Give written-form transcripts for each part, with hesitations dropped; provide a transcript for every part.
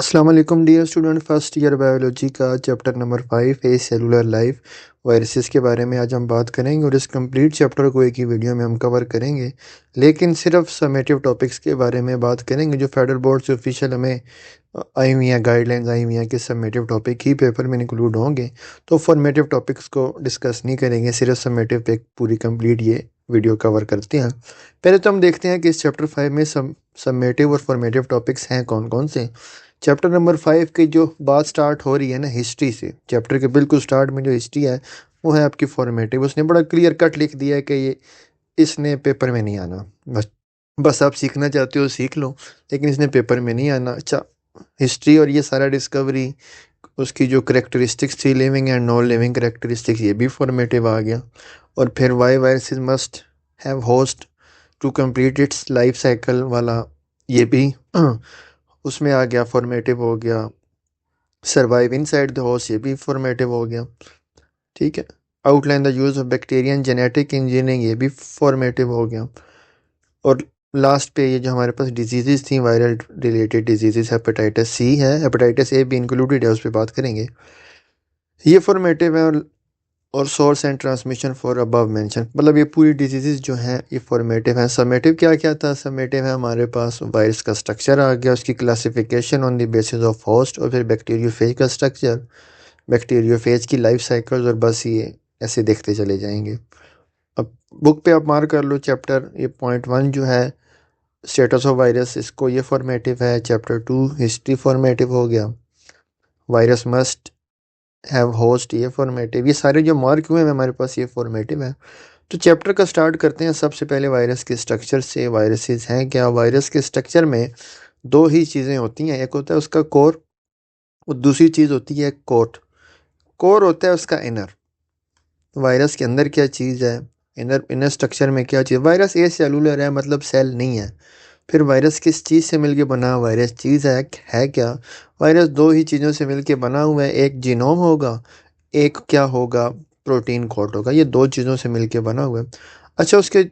अस्सलाम वालेकुम dear student, first year biology का चैप्टर नंबर 5 है सेलुलर लाइफ वायरसेस के बारे में आज हम बात करेंगे और इस कंप्लीट चैप्टर को एक ही वीडियो में हम कवर करेंगे। लेकिन सिर्फ समेटिव टॉपिक्स के बारे में बात करेंगे जो फेडरल बोर्ड से ऑफिशियल हमें आई हुई हैं, गाइडलाइंस आई हुई हैं कि समेटिव टॉपिक ही पेपर में इंक्लूड होंगे। तो फॉर्मेटिव टॉपिक्स को डिस्कस नहीं करेंगे, सिर्फ समेटिव पे पूरी कंप्लीट ये वीडियो कवर करते हैं। पहले तो हम देखते हैं कि इस चैप्टर 5 में समेटिव और फॉर्मेटिव टॉपिक्स हैं कौन कौन से। चैप्टर नंबर 5 की जो बात स्टार्ट हो रही है ना हिस्ट्री से, चैप्टर के बिल्कुल स्टार्ट में जो हिस्ट्री है वो है आपकी फॉर्मेटिव। उसने बड़ा क्लियर कट लिख दिया है कि ये इसने पेपर में नहीं आना। बस आप सीखना चाहते हो सीख लो, लेकिन इसने पेपर में नहीं आना। अच्छा, हिस्ट्री और ये सारा डिस्कवरी, उसकी जो करेक्टरिस्टिक्स थी living and non living characteristics, ये भी फॉर्मेटिव आ गया। और फिर why viruses must have host to complete its life cycle वाला, ये भी उसमें आ गया, फॉर्मेटिव हो गया। सर्वाइव इनसाइड द होस्ट, ये भी फॉर्मेटिव हो गया। ठीक है, outline the use of Bactrian genetic engineering, ये भी फॉर्मेटिव हो गया। और लास्ट पे ये जो हमारे पास डिजीजेस थी, viral related diseases, hepatitis C है, हेपेटाइटिस ए भी इंक्लूडेड है, उस पर बात करेंगे। ये फॉर्मेटिव है। और source and transmission for above mention, मतलब ये पूरी डिजीजेस जो हैं ये फॉर्मेटिव हैं। समेटिव क्या क्या था? समेटिव है हमारे पास वायरस का स्ट्रक्चर आ गया, उसकी classification on the basis of host, और फिर बैक्टीरियोफेज का स्ट्रक्चर, बैक्टीरियोफेज की लाइफ साइकिल्स, और बस ये ऐसे देखते चले जाएंगे। अब बुक पे आप मार्क कर लो चैप्टर, ये पॉइंट 1 जो है स्टेटस ऑफ वायरस, इसको ये फॉर्मेटिव है। चैप्टर 2 हिस्ट्री फॉर्मेटिव हो गया। वायरस मस्ट हैव होस्ट, ये फॉर्मेटिव। ये सारे जो मार्क हुए हैं हमारे पास ये फॉर्मेटिव है। तो चैप्टर का स्टार्ट करते हैं सबसे पहले वायरस के स्ट्रक्चर से। वायरसेस हैं क्या? वायरस के स्ट्रक्चर में दो ही चीज़ें होती हैं, एक होता है उसका कोर और दूसरी चीज़ होती है कोट। कोर होता है उसका इनर, वायरस के अंदर क्या चीज़ है, इनर इनर स्ट्रक्चर में क्या चीज़। वायरस ए सेलुलर है, मतलब सेल नहीं है। फिर वायरस किस चीज़ से मिलके बना? वायरस चीज़ है क्या? वायरस दो ही चीज़ों से मिलके बना हुआ है, एक जीनोम होगा, एक क्या होगा, प्रोटीन कोट होगा। ये दो चीज़ों से मिलके बना हुआ है। अच्छा, उसके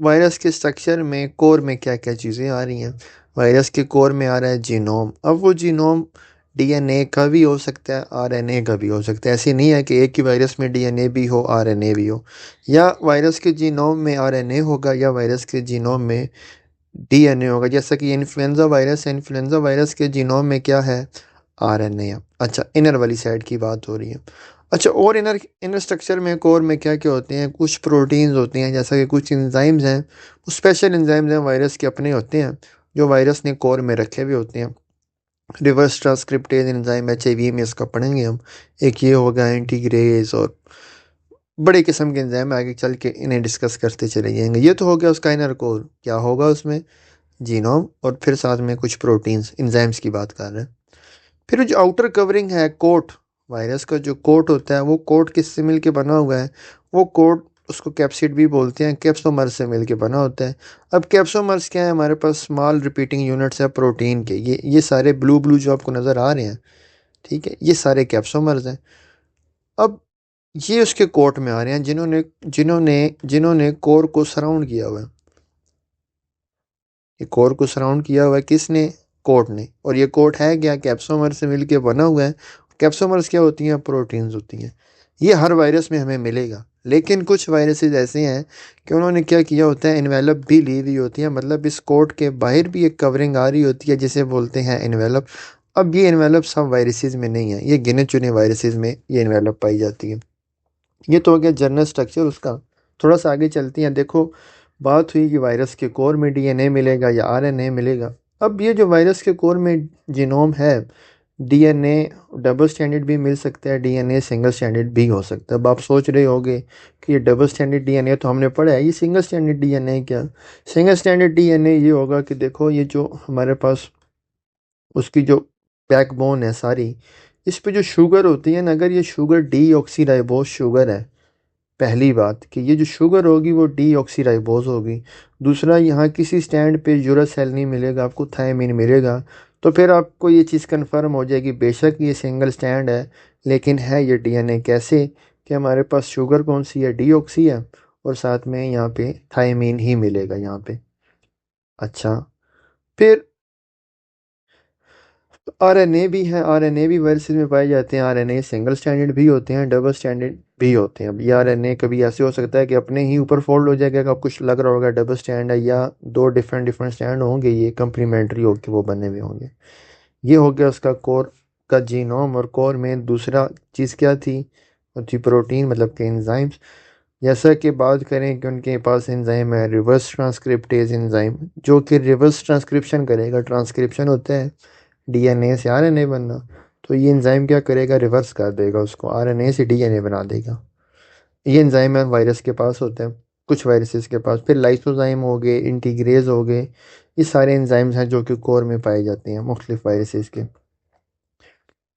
वायरस के स्ट्रक्चर में कोर में क्या क्या चीज़ें आ रही हैं? वायरस के कोर में आ रहा है जीनोम। अब वो जीनोम डीएनए का भी हो सकता है, आरएनए का भी हो सकता है। ऐसे नहीं है कि एक ही वायरस में डीएनए भी हो आरएनए भी हो। या वायरस के जीनोम में आरएनए होगा या वायरस के जीनोम में डीएनए होगा। जैसा कि इन्फ्लुएंजा वायरस है, इन्फ्लुएंजा वायरस के जीनोम में क्या है? आरएनए है। अच्छा, इनर वाली साइड की बात हो रही है। अच्छा, और इनर इनर स्ट्रक्चर में कोर में क्या क्या होते हैं? कुछ प्रोटीन्स होते हैं, जैसा कि कुछ एंजाइम्स हैं, कुछ स्पेशल एंजाइम्स हैं वायरस के अपने होते हैं जो वायरस ने कोर में रखे हुए होते हैं। रिवर्स ट्रांसक्रिप्टेज एंजाइम, एचआईवी में इसका पढ़ेंगे हम। एक ये होगा एंटीग्रेज, और बड़े किस्म के एंजाइम आगे चल के इन्हें डिस्कस करते चले जाएंगे। ये तो हो गया उसका इनर कोर। क्या होगा उसमें? जीनोम, और फिर साथ में कुछ प्रोटीन्स, एंजाइम्स की बात कर रहे हैं। फिर जो आउटर कवरिंग है, कोट, वायरस का जो कोट होता है, वो कोट किससे मिल के बना हुआ है? वो कोट, उसको कैप्सिड भी बोलते हैं, कैप्सोमर से मिल के बना होता है। अब कैप्सोमर्स क्या है? हमारे पास स्मॉल रिपीटिंग यूनिट्स है प्रोटीन के। ये सारे ब्लू ब्लू जो आपको नज़र आ रहे हैं, ठीक है, ये सारे कैप्सोमर्स हैं। अब ये उसके कोट में आ रहे हैं जिन्होंने जिन्होंने जिन्होंने कोर को सराउंड किया हुआ है। ये कोर को सराउंड किया हुआ है किसने? कोट ने। और ये कोट है क्या? कैप्सोमर से मिलके बना हुआ है। कैप्सोमर्स क्या होती हैं? प्रोटीन्स होती हैं। ये हर वायरस में हमें मिलेगा, लेकिन कुछ वायरसेस ऐसे हैं कि उन्होंने क्या किया होता है? इन्वेलप भी ली हुई होती है, मतलब इस कोट के बाहर भी एक कवरिंग आ रही होती है जिसे बोलते हैं इन्वेलप। अब ये इन्वेलप सब वायरसेस में नहीं है, ये गिने चुने वायरसेस में ये इन्वेलप पाई जाती है। ये तो हो गया जनरल स्ट्रक्चर उसका। थोड़ा सा आगे चलती हैं। देखो, बात हुई कि वायरस के कोर में डीएनए मिलेगा या आरएनए मिलेगा। अब ये जो वायरस के कोर में जीनोम है, डीएनए डबल स्टैंडर्ड भी मिल सकता है, डीएनए सिंगल स्टैंडर्ड भी हो सकता है। अब आप सोच रहे होगे कि ये डबल स्टैंडर्ड डीएनए तो हमने पढ़ा है, ये सिंगल स्टैंडर्ड डीएनए क्या? सिंगल स्टैंडर्ड डीएनए ये होगा कि देखो, ये जो हमारे पास उसकी जो बैकबोन है सारी, इस पे जो शुगर होती है ना, अगर ये शुगर डीऑक्सीराइबोज शुगर है, पहली बात कि ये जो शुगर होगी वो डीऑक्सीराइबोज होगी। दूसरा, यहाँ किसी स्टैंड पे यूरासेल नहीं मिलेगा, आपको थायमीन मिलेगा। तो फिर आपको ये चीज़ कंफर्म हो जाएगी, बेशक ये सिंगल स्टैंड है लेकिन है ये डीएनए। कैसे? कि हमारे पास शुगर कौन सी है? डीऑक्सी है, और साथ में यहाँ पे थायमीन ही मिलेगा यहाँ पे। अच्छा, फिर आरएनए भी है, आरएनए भी वायरसेस में पाए जाते हैं। आरएनए सिंगल स्टैंडर्ड भी होते हैं, डबल स्टैंडर्ड भी होते हैं। अब ये आरएनए कभी ऐसे हो सकता है कि अपने ही ऊपर फोल्ड हो जाएगा, कि आपको कुछ लग रहा होगा डबल स्टैंड है, या दो डिफरेंट डिफरेंट स्टैंड होंगे, ये कंप्लीमेंट्री होकर वो बने हुए होंगे। ये हो गया उसका कोर का जीनोम। और कोर में दूसरा चीज़ क्या थी? वो थी प्रोटीन, मतलब के एंजाइम्स। जैसा कि बात करें कि उनके पास एंजाइम है रिवर्स ट्रांसक्रिप्टेज एंजाइम, जो कि रिवर्स ट्रांसक्रिप्शन करेगा। ट्रांसक्रिप्शन होता है डीएनए से आरएनए बनना, तो ये एंजाइम क्या करेगा? रिवर्स कर देगा उसको, आरएनए से डीएनए बना देगा। ये एंजाइम है वायरस के पास होते हैं, कुछ वायरसेस के पास। फिर लाइसोजाइम हो गए, इंटीग्रेज हो गए, ये सारे एंजाइम्स हैं जो कि कोर में पाए जाते हैं मुख्तलिफ वायरसेस के।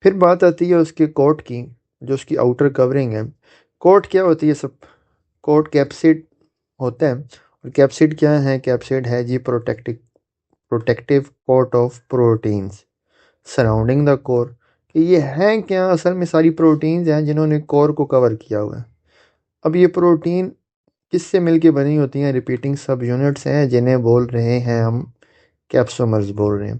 फिर बात आती है उसके कोट की, जो उसकी आउटर कवरिंग है। कोट क्या होती है सब? कोट कैप्सिड होता है। और कैप्सिड क्या है? कैप्सिड है जी protective coat of proteins surrounding the core. कि ये हैं क्या? असल में सारी प्रोटीन्स हैं जिन्होंने कोर को कवर किया हुआ है। अब ये प्रोटीन किससे मिलके बनी होती हैं? रिपीटिंग सब यूनिट्स हैं जिन्हें बोल रहे हैं हम कैप्सोमर्स बोल रहे हैं।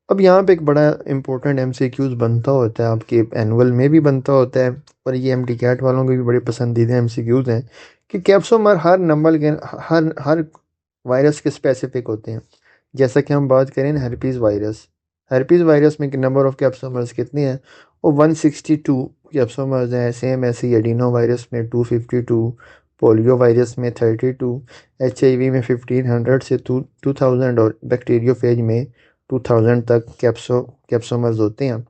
अब यहाँ पे एक बड़ा इंपॉर्टेंट एमसीक्यूज बनता होता है, आपके एनुअल में भी बनता होता है, और ये एमटी कैट वालों के भी बड़े पसंदीदा एमसीक्यूज हैं, कि कैप्सोमर हर नंबर के हर वायरस के स्पेसिफिक होते हैं। जैसा कि हम बात करें हर्पीज़ वायरस, हर्पीज़ वायरस में नंबर ऑफ कैप्सोमर्स कितने हैं? वो 162 कैप्सोमर्स हैं। सेम ऐसे ही एडिनो वायरस में 252, पोलियो वायरस में 32, एचआईवी में 1500 से 2000, और बैक्टीरियोफेज में 2000 तक कैप्सोमर्स होते हैं।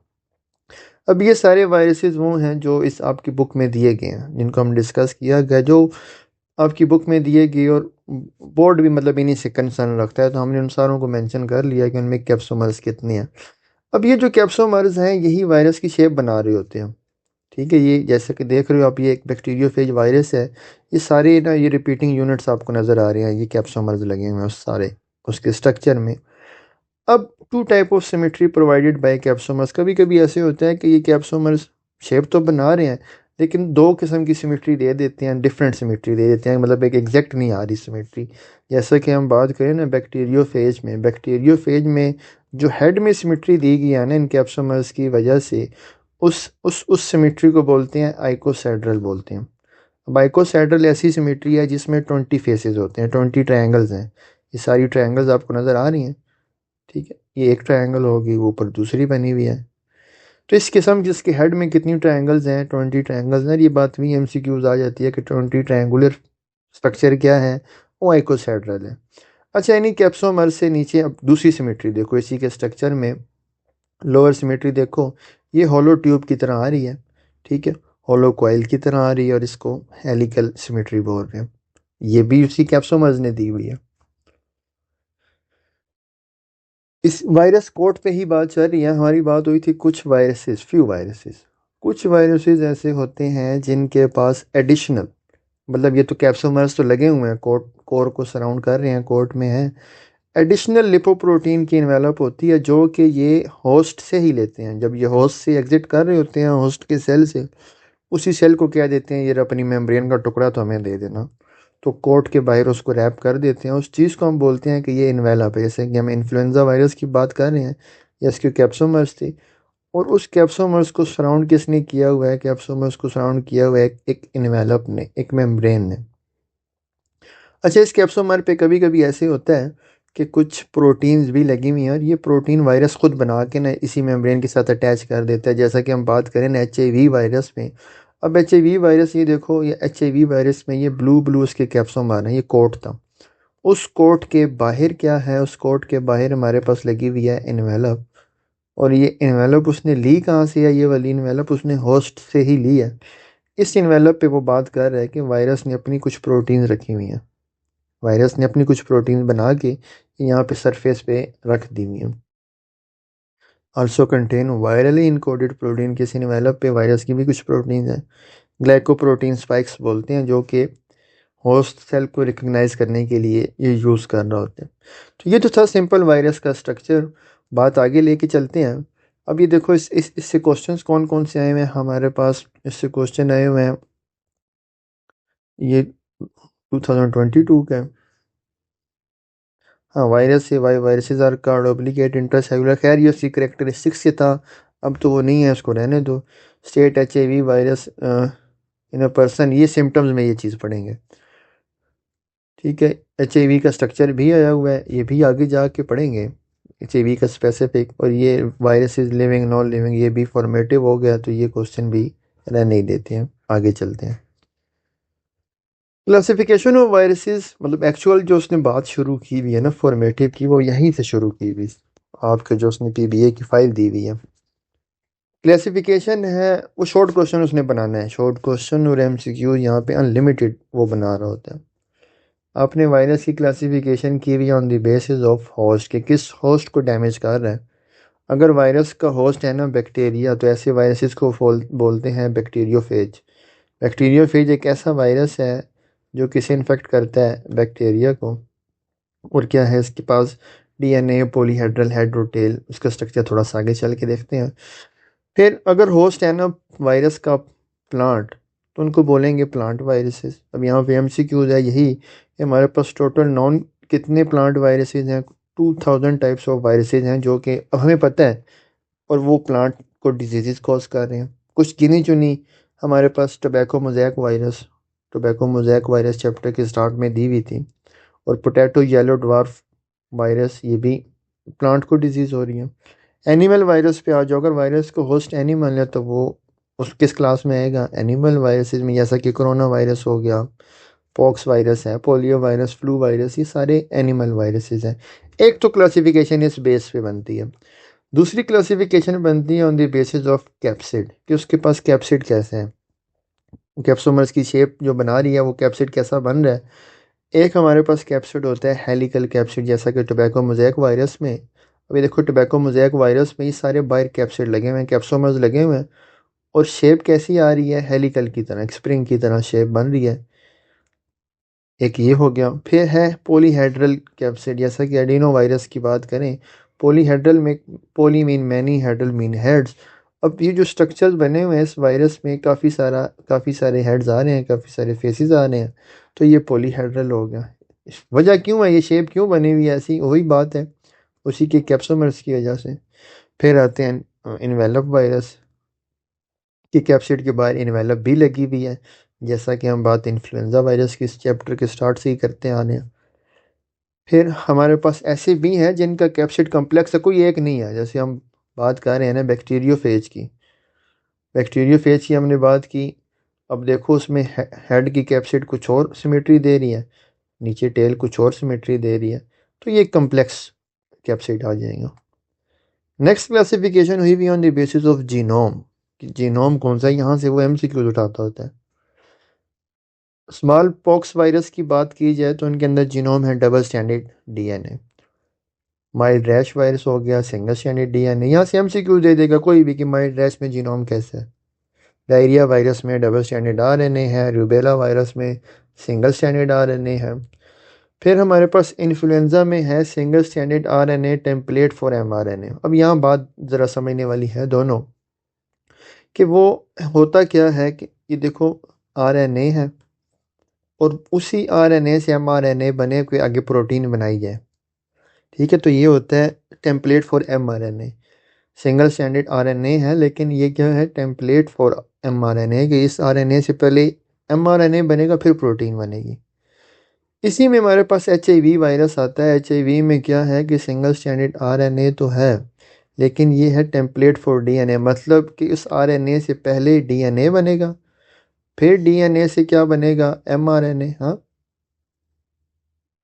अब ये सारे वायरसेस वो हैं जो इस आपकी बुक में दिए गए हैं, जिनको हम डिस्कस किया गया, जो आपकी बुक में दिए गए। और बोर्ड भी मतलब इन्हीं से कंसर्न रखता है, तो हमने उन सारों को मेंशन कर लिया कि उनमें कैप्सोमर्स कितने हैं। अब ये जो कैप्सोमर्स हैं यही वायरस की शेप बना रहे होते हैं। ठीक है, ये जैसे कि देख रहे हो आप, ये एक बैक्टीरियोफेज वायरस है। ये सारे ना ये रिपीटिंग यूनिट्स आपको नज़र आ रहे हैं, ये कैप्सोमर्स लगे हुए हैं उस सारे उसके स्ट्रक्चर में। अब two type of symmetry provided by capsomers. कभी कभी ऐसे होता है कि ये कैप्सोमर्स शेप तो बना रहे हैं, लेकिन दो किस्म की सिमेट्री दे देते हैं, डिफरेंट सिमेट्री दे देते हैं, मतलब एक एग्जैक्ट नहीं आ रही सिमेट्री। जैसा कि हम बात करें ना बैक्टीरियोफेज में जो हेड में सिमेट्री दी गई है ना इन कैप्सोमर्स की वजह से, उस सिमेट्री को बोलते हैं आइकोसेड्रल बोलते हैं। अब आइकोसेड्रल ऐसी सिमेट्री है जिसमें 20 फेसेस होते हैं, 20 ट्रायंगल्स हैं। ये सारी ट्रायंगल्स आपको नज़र आ रही हैं। ठीक है, ये एक ट्रायंगल होगी, वो ऊपर दूसरी बनी हुई है। तो इस किस्म जिसके हेड में कितनी ट्रायंगल्स हैं? 20 ट्रायंगल्स हैं। ये बात भी एमसीक्यूज आ जाती है कि 20 ट्रायंगुलर स्ट्रक्चर क्या है? वो आइकोसाहेड्रल है। अच्छा, इन्हीं कैप्सोमर से नीचे अब दूसरी सिमेट्री देखो इसी के स्ट्रक्चर में, लोअर सिमेट्री देखो, ये होलो ट्यूब की तरह आ रही है। ठीक है, होलो कॉइल की तरह आ रही है, और इसको हेलिकल सिमेट्री बोल रहे हैं। ये भी उसी कैप्सोमर्स ने दी हुई है। इस वायरस कोड पे ही बात चल रही है। हमारी बात हुई थी कुछ वायरसेस ऐसे होते हैं जिनके पास एडिशनल, मतलब ये तो कैप्सोमर्स तो लगे हुए हैं, कोर को सराउंड कर रहे हैं, कोर्ट में है। एडिशनल लिपोप्रोटीन की इन्वेलप होती है, जो कि ये होस्ट से ही लेते हैं। जब ये होस्ट से एग्जिट कर रहे होते हैं, होस्ट के सेल से, उसी सेल को क्या देते हैं? ये अपनी मेम्ब्रेन का टुकड़ा तो हमें दे देना। तो कोट के बाहर उसको रैप कर देते हैं, उस चीज़ को हम बोलते हैं कि ये इन्वेलप है। जैसे कि हम इन्फ्लुएंजा वायरस की बात कर रहे हैं, या इसके कैप्सोमर्स थे, और उस कैप्सोमर्स को सराउंड किसने किया हुआ है? कैप्सोमर्स को सराउंड किया हुआ है एक इन्वेलप ने, एक मेम्ब्रेन ने। अच्छा, इस कैप्सोमर पे कभी कभी ऐसे होता है कि कुछ प्रोटीन्स भी लगी हुई हैं, और ये प्रोटीन वायरस खुद बना के ना इसी मेम्ब्रेन के साथ अटैच कर देता है। जैसा कि हम बात करें ना HIV वायरस में। अब HIV वायरस, ये देखो, ये HIV वायरस में ये ब्लू ब्लू उसके कैप्सोमर है, ये कोट था। उस कोट के बाहर क्या है? उस कोट के बाहर हमारे पास लगी हुई है इन्वेलप। और ये इन्वेलप उसने ली कहाँ से है? ये वाली इन्वेलप उसने होस्ट से ही ली है। इस इन्वेलप पे वो बात कर रहा है कि वायरस ने अपनी कुछ प्रोटीन्स रखी हुई हैं, वायरस ने अपनी कुछ प्रोटीन बना के यहाँ पे सरफेस पे रख दी हुई है। Also contain virally encoded protein, किसी इन्वेलप पे वायरस की भी कुछ प्रोटीन है। ग्लाइकोप्रोटीन स्पाइक्स बोलते हैं, जो कि होस्ट सेल को रिकग्नाइज करने के लिए ये यूज़ कर रहा होता है। तो ये तो था सिंपल वायरस का स्ट्रक्चर। बात आगे लेके चलते हैं। अब ये देखो, इससे क्वेश्चंस कौन कौन से आए हुए हैं हमारे पास? इससे क्वेश्चन आए हुए हैं, ये 2022 का है। हाँ, वायरस से viruses are card obligate intracellular, खैर ये उसकी करेक्टरिस्टिक्स से था, अब तो वो नहीं है, उसको रहने दो। State HIV virus in a person, ये सिम्टम्स में ये चीज़ पढ़ेंगे, ठीक है। HIV का स्ट्रक्चर भी आया हुआ है, ये भी आगे जाके पढ़ेंगे, HIV का स्पेसिफिक, और ये virus is living non living, ये भी फॉर्मेटिव हो गया, तो ये क्वेश्चन भी रहने ही देते हैं, आगे चलते हैं। क्लासिफिकेशन ऑफ वायरसेस, मतलब एक्चुअल जो उसने बात शुरू की हुई है ना फॉर्मेटिव की, वो यहीं से शुरू की हुई, आपके जो उसने PBA की फाइल दी हुई है। क्लासिफिकेशन है वो शॉर्ट क्वेश्चन उसने बनाना है, शॉर्ट क्वेश्चन और MCQ यहाँ पे अनलिमिटेड वो बना रहा होता है। आपने वायरस की क्लासिफिकेशन की हुई on the basis of host, कि किस होस्ट को डैमेज कर रहा है। अगर वायरस का होस्ट है ना बैक्टीरिया, तो ऐसे वायरसेस को बोलते हैं बैक्टीरियोफेज। बैक्टीरियोफेज एक ऐसा वायरस है जो किसे इन्फेक्ट करता है, बैक्टीरिया को। और क्या है इसके पास, DNA पॉलीहेड्रल हेड और टेल, उसका स्ट्रक्चर थोड़ा सा आगे चल के देखते हैं। फिर अगर होस्ट है ना वायरस का प्लांट, तो उनको बोलेंगे प्लांट वायरसेस। अब यहाँ पे MCQs है यही कि हमारे पास टोटल नॉन कितने प्लांट वायरसेस हैं, 2000 टाइप्स ऑफ वायरसेस हैं जो कि अब हमें पता है, और वो प्लांट को डिजीज़ कॉज कर रहे हैं। कुछ गिनी चुनी हमारे पास टोबैको मोज़ैक वायरस चैप्टर के स्टार्ट में दी हुई थी, और पोटैटो येलो ड्वार्फ वायरस, ये भी प्लांट को डिजीज़ हो रही है। एनिमल वायरस पे आ जाओ, अगर वायरस को होस्ट एनिमल है तो वो उस किस क्लास में आएगा, एनिमल वायरसेस में, जैसा कि कोरोना वायरस हो गया, पॉक्स वायरस है, पोलियो वायरस, फ्लू वायरस, ये सारे एनिमल वायरसेस हैं। एक तो क्लासिफिकेशन इस बेस पे बनती है। दूसरी क्लासिफिकेशन बनती है on the basis of capsid, कि उसके पास कैप्सिड कैसे है, कैप्सोमर्स की शेप जो बना रही है वो कैप्सिड कैसा बन रहा है। एक हमारे पास कैप्सिड होता है हेलिकल कैप्सिड, जैसा कि टोबैको मोज़ैक वायरस में। अभी देखो टोबैको मोज़ैक वायरस में ये सारे बाहर कैप्सिड लगे हुए हैं, कैप्सोमर्स लगे हुए हैं, और शेप कैसी आ रही है, हेलिकल की तरह, स्प्रिंग की तरह शेप बन रही है। एक ये हो गया। फिर है पॉलीहेड्रल कैप्सिड, जैसा कि एडिनो वायरस की बात करें, पॉलीहेड्रल में, poly mean many, hedral mean heads. अब ये जो स्ट्रक्चर्स बने हुए हैं इस वायरस में, काफ़ी सारे हेड्स आ रहे हैं, काफ़ी सारे फेसेस आ रहे हैं, तो ये पॉलीहेड्रल हो गया। वजह क्यों है, ये शेप क्यों बनी हुई है ऐसी, वही बात है, उसी के कैप्सोमर्स की वजह से। फिर आते हैं इन्वेलप वायरस, कि कैप्सिड के बाहर इन्वेलप भी लगी हुई है, जैसा कि हम बात इन्फ्लुएंजा वायरस की इस चैप्टर के स्टार्ट से ही करते आ रहे हैं। फिर हमारे पास ऐसे भी हैं जिनका कैप्सिड कम्प्लेक्स है, कोई एक नहीं है, जैसे हम बात कर रहे हैं ना बैक्टीरियोफेज की, बैक्टीरियोफेज की हमने बात की। अब देखो उसमें हेड की कैप्सिड कुछ और सिमेट्री दे रही है, नीचे टेल कुछ और सिमेट्री दे रही है, तो ये कम्प्लेक्स कैप्सिड आ जाएगा। नेक्स्ट क्लासिफिकेशन हुई भी on the basis of genome, कि जीनोम कौन सा है, यहाँ से वो MCQ उठाता होता है। स्मॉल पॉक्स वायरस की बात की जाए तो उनके अंदर जीनोम है double standard DNA। Mild rash virus हो गया सिंगल स्टैंडर्ड DNA, यहाँ से MCQ दे देगा कोई भी कि माइल्ड रैश में जीनोम कैसे है। डायरिया वायरस में डबल स्टैंडर्ड RNA है, रूबेला वायरस में सिंगल स्टैंडर्ड RNA है। फिर हमारे पास इन्फ्लुएंजा में है single standard RNA template for mRNA। अब यहाँ बात ज़रा समझने वाली है दोनों, कि वो होता क्या है, कि ये देखो RNA है, और उसी RNA से mRNA बने कोई आगे प्रोटीन बनाई जाए, ठीक है, तो ये होता है template for mRNA। Single standard RNA है, लेकिन ये क्या है, टेम्पलेट फॉर mRNA, कि इस RNA से पहले mRNA बनेगा फिर प्रोटीन बनेगी। इसी में हमारे पास HIV वायरस आता है। HIV में क्या है कि सिंगल स्टैंडर्ड RNA तो है, लेकिन ये है टेम्पलेट फॉर DNA, मतलब कि उस RNA से पहले DNA बनेगा, फिर DNA से क्या बनेगा, mRNA, हाँ,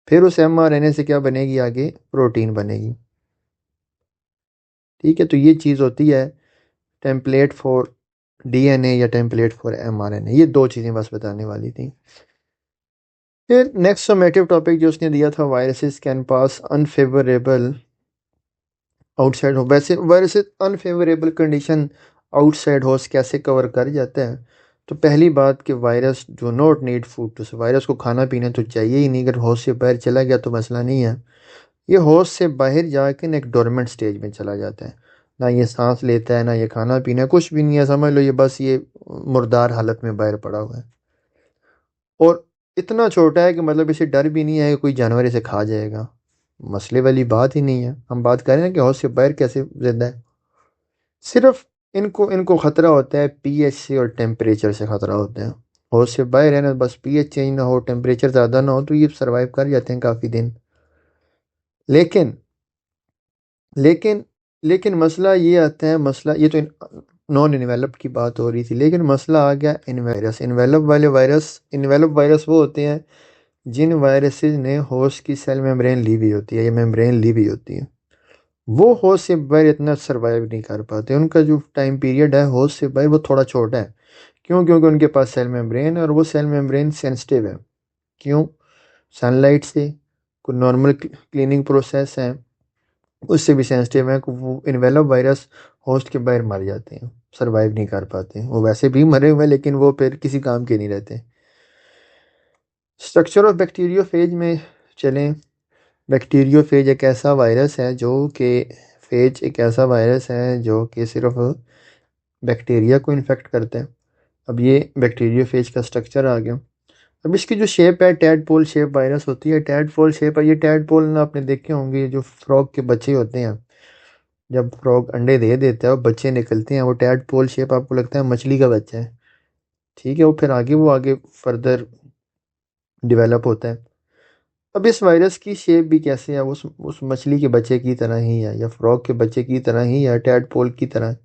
फिर उस mRNA से क्या बनेगी, आगे प्रोटीन बनेगी, ठीक है। तो ये चीज़ होती है टेम्पलेट फॉर DNA या टेम्पलेट फॉर mRNA, ये दो चीज़ें बस बताने वाली थी। फिर नेक्स्ट समेटिव टॉपिक जो उसने दिया था, viruses can pass unfavourable outside हो, वैसे viruses unfavourable condition outside host कैसे कवर कर जाता है। तो पहली बात कि virus do not need food to, virus को खाना पीना तो चाहिए ही नहीं, अगर होस्ट से बाहर चला गया तो मसला नहीं है। ये होस्ट से बाहर जाकर एक डोरमेंट स्टेज में चला जाता है, ना ये सांस लेता है, ना ये खाना पीना, कुछ भी नहीं है, समझ लो ये बस ये मुर्दार हालत में बाहर पड़ा हुआ है। और इतना छोटा है कि मतलब इसे डर भी नहीं है कि कोई जानवर इसे खा जाएगा, मसले वाली बात ही नहीं है। हम बात करें ना कि हौज से बाहर कैसे जिंदा है, सिर्फ इनको इनको ख़तरा होता है पीएच से और टेम्परेचर से ख़तरा होता है। हौज से बाहर है ना, बस पीएच चेंज ना हो, टेम्परेचर ज़्यादा ना हो, तो ये सर्वाइव कर जाते हैं काफ़ी दिन। लेकिन लेकिन लेकिन मसला ये आता है, मसला ये तो नॉन इन्वेलप की बात हो रही थी, लेकिन मसला आ गया इन्वेलप इन्वेलप वाले वायरस। इन्वेलप वायरस वो होते हैं जिन वायरसेस ने होस्ट की सेल मेम्ब्रेन ली हुई होती है, ये मेम्ब्रेन ली हुई होती है, वो होस्ट से बाहर इतना सरवाइव नहीं कर पाते। उनका जो टाइम पीरियड है होस्ट से बाहर वो थोड़ा छोटा है। क्यों? क्योंकि उनके पास सेल मेम्ब्रेन है और वो सेल मेम्ब्रेन सेंसिटिव है। क्यों? सनलाइट से, कोई नॉर्मल क्लीनिंग प्रोसेस है उससे भी सेंसिटिव है कि वो इन्वेलप वायरस होस्ट के बाहर मर जाते हैं, सरवाइव नहीं कर पाते। वो वैसे भी मरे हुए हैं लेकिन वो फिर किसी काम के नहीं रहते। स्ट्रक्चर ऑफ बैक्टीरियोफेज में चलें। बैक्टीरियोफेज एक ऐसा वायरस है जो कि फेज एक ऐसा वायरस है जो कि सिर्फ बैक्टीरिया को इन्फेक्ट करता है। अब ये बैक्टीरियोफेज का स्ट्रक्चर आ गया। अब इसकी जो शेप है टैडपोल शेप वायरस होती है, टैडपोल शेप है। ये टैडपोल ना आपने देखे होंगे, जो फ्रॉग के बच्चे होते हैं, जब फ्रॉग अंडे दे देता है और बच्चे निकलते हैं, वो टैडपोल शेप आपको लगता है मछली का बच्चा है। ठीक है, वो आगे फर्दर डेवलप होता है। अब इस वायरस की शेप भी कैसे है, उस मछली के बच्चे की तरह ही है, या फ्रॉग के बच्चे की तरह ही, या टैडपोल की तरह।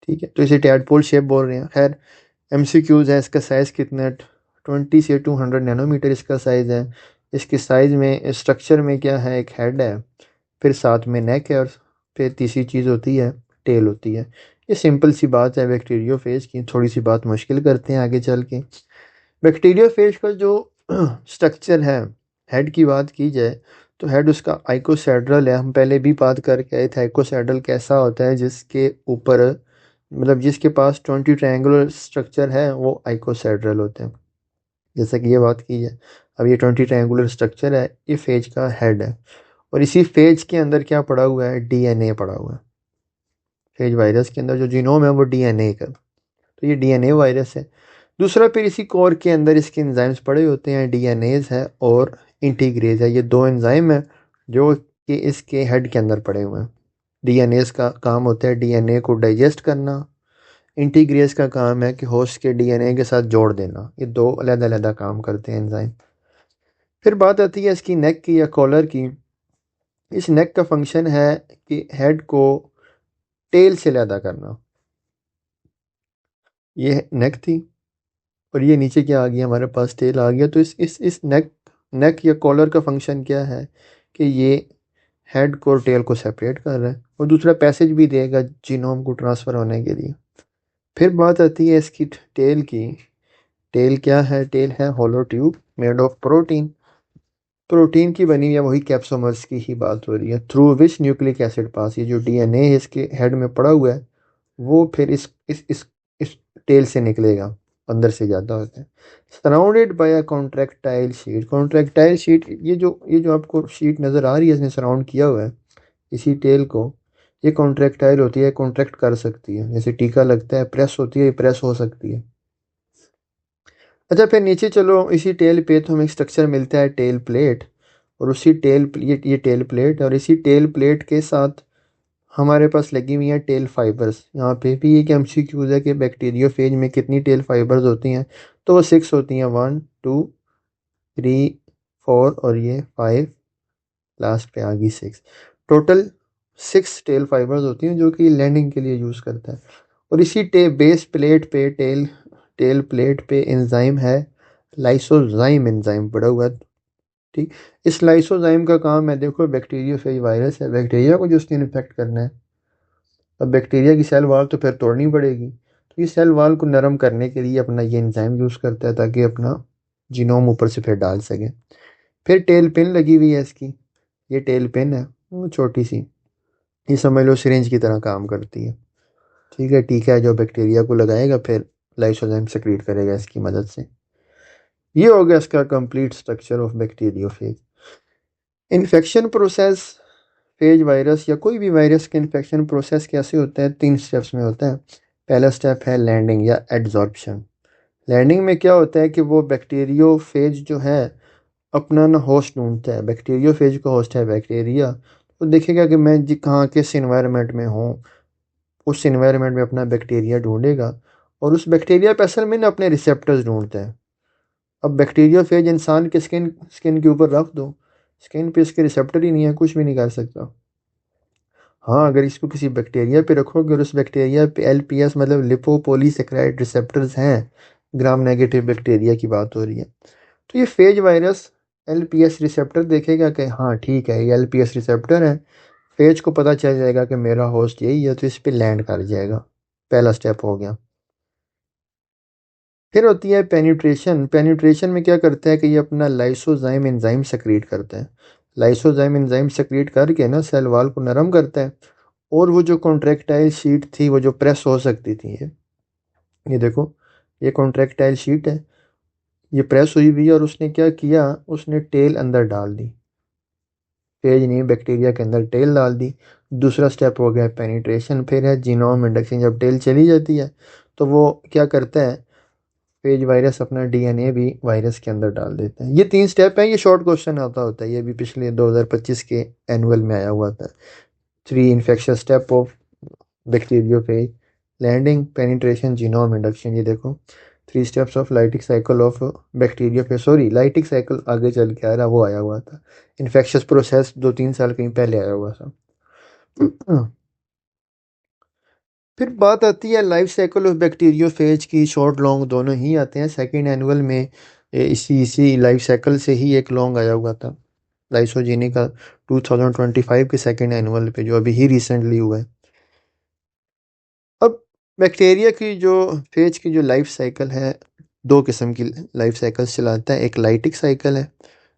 ठीक है, तो इसे टैडपोल शेप बोल रहे हैं। खैर, एमसीक्यूज है, इसका साइज़ कितना है? 20 से 200 नैनोमीटर इसका साइज़ है। इसके साइज़ में स्ट्रक्चर में क्या है, एक हेड है, फिर साथ में नेक है, और फिर तीसरी चीज़ होती है टेल होती है। ये सिंपल सी बात है बैक्टीरियोफेज की। थोड़ी सी बात मुश्किल करते हैं आगे चल के। बैक्टीरियोफेज का जो स्ट्रक्चर है, हेड की बात की जाए तो हेड उसका आइकोसेड्रल है। हम पहले भी बात करके आए थे आइकोसेड्रल कैसा होता है, जिसके ऊपर मतलब जिसके पास 20 ट्रायंगुलर स्ट्रक्चर है वो आइकोसेड्रल होते हैं। जैसा कि ये बात की है, अब ये 20 ट्रायंगुलर स्ट्रक्चर है, ये फेज का हेड है। और इसी फेज के अंदर क्या पड़ा हुआ है, डीएनए पड़ा हुआ है। फेज वायरस के अंदर जो जीनोम है वो डीएनए का, तो ये डीएनए वायरस है। दूसरा, फिर इसी कोर के अंदर इसके एंजाइम्स पड़े होते हैं, डीएनएज है और इंटीग्रेज है। ये दो एंजाइम है जो कि इसके हेड के अंदर पड़े हुए हैं। डीएनएज का काम होता है डीएनए को डाइजेस्ट करना, इंटीग्रेज का काम है कि होस्ट के डीएनए के साथ जोड़ देना। ये दो अलग-अलग काम करते हैं एंजाइम। फिर बात आती है इसकी नेक की या कॉलर की। इस नेक का फंक्शन है कि हेड को टेल से अलग करना। ये नेक थी और ये नीचे क्या आ गया, हमारे पास टेल आ गया। तो इस नेक नेक या कॉलर का फंक्शन क्या है कि ये हेड को और टेल को सेपरेट कर रहा है, और दूसरा पैसेज भी देगा जीनोम को ट्रांसफ़र होने के लिए। फिर बात आती है इसकी टेल की। टेल क्या है? टेल है hollow tube made of protein. Protein की बनी हुई है, वही कैप्सोमर्स की ही बात हो रही है, थ्रू विच न्यूक्लिक एसिड पास। ये जो डीएनए इसके हेड में पड़ा हुआ है वो फिर इस टेल से निकलेगा, अंदर से ज़्यादा होता है। Surrounded by a contractile sheet. Contractile sheet, ये जो आपको शीट नज़र आ रही है, इसने सराउंड किया हुआ है इसी टेल को। ये कॉन्ट्रैक्टाइल होती है, कॉन्ट्रैक्ट कर सकती है, जैसे टीका लगता है, प्रेस होती है, प्रेस हो सकती है। अच्छा, फिर नीचे चलो, इसी टेल पे तो हमें स्ट्रक्चर मिलता है टेल प्लेट। और उसी ये टेल प्लेट है, और इसी टेल प्लेट के साथ हमारे पास लगी हुई है टेल फाइबर्स। यहाँ पे भी एक एमसीक्यूज है कि बैक्टीरियोफेज में कितनी टेल फाइबर्स होती हैं, तो वो 6 होती हैं। 1 2 3 4 और ये 5, लास्ट पे आ गई 6। टोटल 6 टेल फाइबर्स होती हैं जो कि लैंडिंग के लिए यूज़ करता है। और इसी बेस प्लेट पे टेल प्लेट पे एंजाइम है, लाइसोजाइम एंजाइम पड़ा हुआ है। ठीक, इस लाइसोजाइम का काम है, देखो बैक्टीरियोफेज वायरस है, बैक्टीरिया को जो उसने इन्फेक्ट करना है। अब बैक्टीरिया की सेल वाल तो फिर तोड़नी पड़ेगी, तो ये सेल वाल को नरम करने के लिए अपना ये एंजाइम यूज़ करता है ताकि अपना जीनोम ऊपर से फिर डाल सके। फिर टेल पिन लगी हुई है इसकी। ये टेल पिन है वो छोटी सी, ये समझ लो सिरिंज की तरह काम करती है। ठीक है, टीका है जो बैक्टीरिया को लगाएगा, फिर लाइसोजाइम सेक्रेट करेगा इसकी मदद से। ये हो गया इसका complete structure of bacteriophage. Infection process, phase virus या कोई भी वायरस का इन्फेक्शन प्रोसेस कैसे होता है? 3 स्टेप्स में होता है। पहला स्टेप है लैंडिंग या एड्जॉर्प्शन। लैंडिंग में क्या होता है कि वो बैक्टीरियोफेज जो है अपना ना होस्ट ढूंढता है, बैक्टीरियोफेज का होस्ट है बैक्टीरिया, तो देखेगा कि मैं कहाँ किस इन्वायरमेंट में हूँ, उस इन्वायरमेंट में अपना बैक्टीरिया ढूंढेगा और उस बैक्टीरिया पे असल में ना अपने रिसेप्टर्स ढूंढते हैं। अब बैक्टीरियोफेज इंसान के स्किन स्किन के ऊपर रख दो, स्किन पे इसके रिसेप्टर ही नहीं है, कुछ भी नहीं कर सकता। हाँ, अगर इसको किसी बैक्टीरिया पे रखोगे और उस बैक्टीरिया पे एलपीएस मतलब लिपोपोलीसेकेराइड रिसेप्टर्स हैं, ग्राम नेगेटिव बैक्टीरिया की बात हो रही है, तो ये फेज वायरस एलपीएस रिसेप्टर देखेगा कि हाँ ठीक है ये एलपीएस रिसेप्टर है, फेज को पता चल जाएगा कि मेरा होस्ट यही है, तो इस पे लैंड कर जाएगा। पहला स्टेप हो गया। फिर होती है पेनिट्रेशन। पेनिट्रेशन में क्या करते हैं कि ये अपना लाइसोजाइम एंजाइम सेक्रेट करते हैं। लाइसोजाइम एंजाइम सेक्रेट करके ना सेल वाल को नरम करता है, और वो जो कॉन्ट्रैक्टाइल शीट थी वो जो प्रेस हो सकती थी, ये देखो, ये कॉन्ट्रैक्टाइल शीट है, ये प्रेस हुई हुई है, और उसने क्या किया, उसने टेल अंदर डाल दी, फेज नहीं बैक्टीरिया के अंदर टेल डाल दी। दूसरा स्टेप हो गया पेनिट्रेशन। फिर है जीनोम इंडक्शन। जब टेल चली जाती है तो वो क्या करता है, फेज वायरस अपना डीएनए भी वायरस के अंदर डाल देता है। ये 3 स्टेप हैं, ये शॉर्ट क्वेश्चन आता होता है, ये भी पिछले 2025 के एनुअल में आया हुआ था। 3 infection step of bacteriophage: landing, penetration, genome induction. ये देखो 3 steps of lytic cycle of bacteriophage. Sorry, lytic cycle आगे चल के आ रहा, वो आया हुआ था। इन्फेक्शस प्रोसेस 2-3 साल कहीं पहले आया हुआ था। फिर बात आती है लाइफ साइकिल ऑफ बैक्टीरियोफेज की। शॉर्ट लॉन्ग दोनों ही आते हैं। सेकेंड एनुअल में इसी लाइफ साइकिल से ही एक लॉन्ग आया हुआ था, लाइसोजीनी का, 2025 के सेकेंड एनुअल पे, जो अभी ही रिसेंटली हुआ है। अब बैक्टीरिया की जो फेज की जो लाइफ साइकिल है, 2 किस्म की लाइफ साइकिल्स चलाता है। एक लाइटिक साइकिल है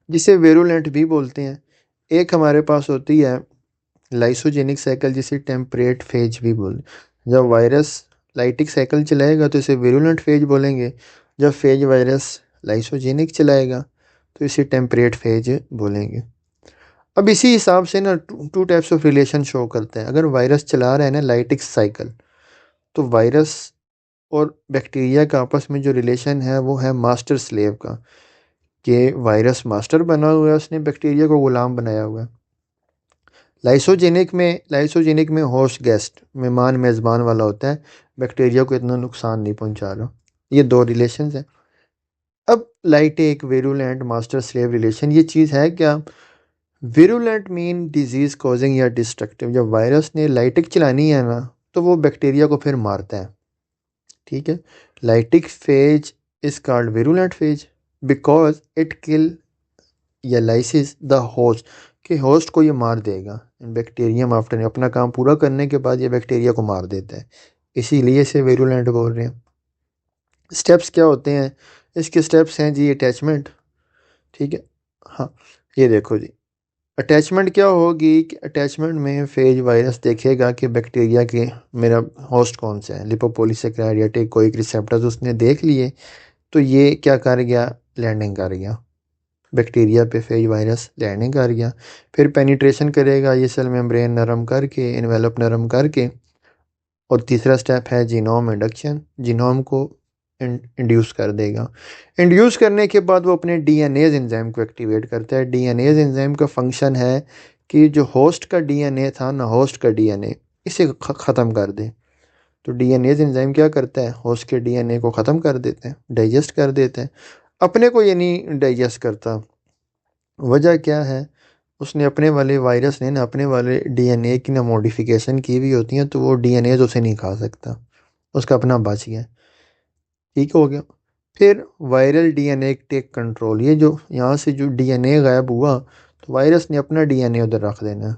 जिसे वेरुलेंट भी बोलते हैं, एक हमारे पास होती है लाइसोजेनिक साइकिल जिसे टेम्परेट फेज भी बोलते। जब वायरस लाइटिक साइकिल चलाएगा तो इसे वेरुलेंट फेज बोलेंगे, जब फेज वायरस लाइसोजेनिक चलाएगा तो इसे टेम्परेट फेज बोलेंगे। अब इसी हिसाब से ना two types of relation show करते हैं। अगर वायरस चला रहा है ना लाइटिक साइकिल, तो वायरस और बैक्टीरिया का आपस में जो रिलेशन है वो है मास्टर स्लेव का, कि वायरस मास्टर बना हुआ है, उसने बैक्टीरिया को गुलाम बनाया हुआ है। लाइसोजेनिक में होस्ट गेस्ट, मेहमान मेज़बान वाला होता है, बैक्टीरिया को इतना नुकसान नहीं पहुंचा रहा। ये 2 रिलेशन हैं। अब lytic virulent master slave relation, ये चीज़ है क्या? वेरुलेंट मीन डिजीज़ कॉजिंग या डिस्ट्रक्टिव। जब वायरस ने लाइटिक चलानी है ना, तो वो बैक्टीरिया को फिर मारता है, ठीक है। Lytic phase is called virulent phase because it kill या लाइसिस द होस्ट, कि होस्ट को ये मार देगा। बैक्टीरियम आफ्टर अपना काम पूरा करने के बाद ये बैक्टीरिया को मार देता है, इसीलिए इसे वेरुलेंट बोल रहे हैं। स्टेप्स क्या होते हैं इसके? स्टेप्स हैं जी अटैचमेंट, ठीक है। हाँ, ये देखो जी, अटैचमेंट क्या होगी कि अटैचमेंट में फेज वायरस देखेगा कि बैक्टीरिया के मेरा होस्ट कौन सा है, लिपोपोलीसेकेराइड या टेकोइक रिसेप्टर्स उसने देख लिए, तो ये क्या कर गया, लैंडिंग कर गया बैक्टीरिया पे, फेज वायरस लैंडिंग कर गया। फिर पेनिट्रेशन करेगा ये सेल मेम्ब्रेन नरम करके, इन्वेलप नरम करके, और तीसरा स्टेप है जीनोम इंडक्शन, जीनोम को इंड्यूस कर देगा। इंड्यूस करने के बाद वो अपने डीएनएज एंजाइम को एक्टिवेट करता है। डीएनएज एंजाइम का फंक्शन है कि जो होस्ट का डीएनए था ना, होस्ट का डीएनए, इसे ख़त्म कर दे। तो डीएनएज एंजाइम क्या करता है, होस्ट के डीएनए को ख़त्म कर देते हैं, डाइजेस्ट कर देते हैं। अपने को ये नहीं डाइजेस्ट करता, वजह क्या है, उसने अपने वाले वायरस ने ना अपने वाले डीएनए की ना मॉडिफिकेशन की हुई होती हैं, तो वो डीएनए उसे नहीं खा सकता, उसका अपना बच गया, ठीक हो गया। फिर वायरल डीएनए टेक कंट्रोल, ये जो यहाँ से जो डीएनए गायब हुआ, तो वायरस ने अपना डीएनए उधर रख देना है।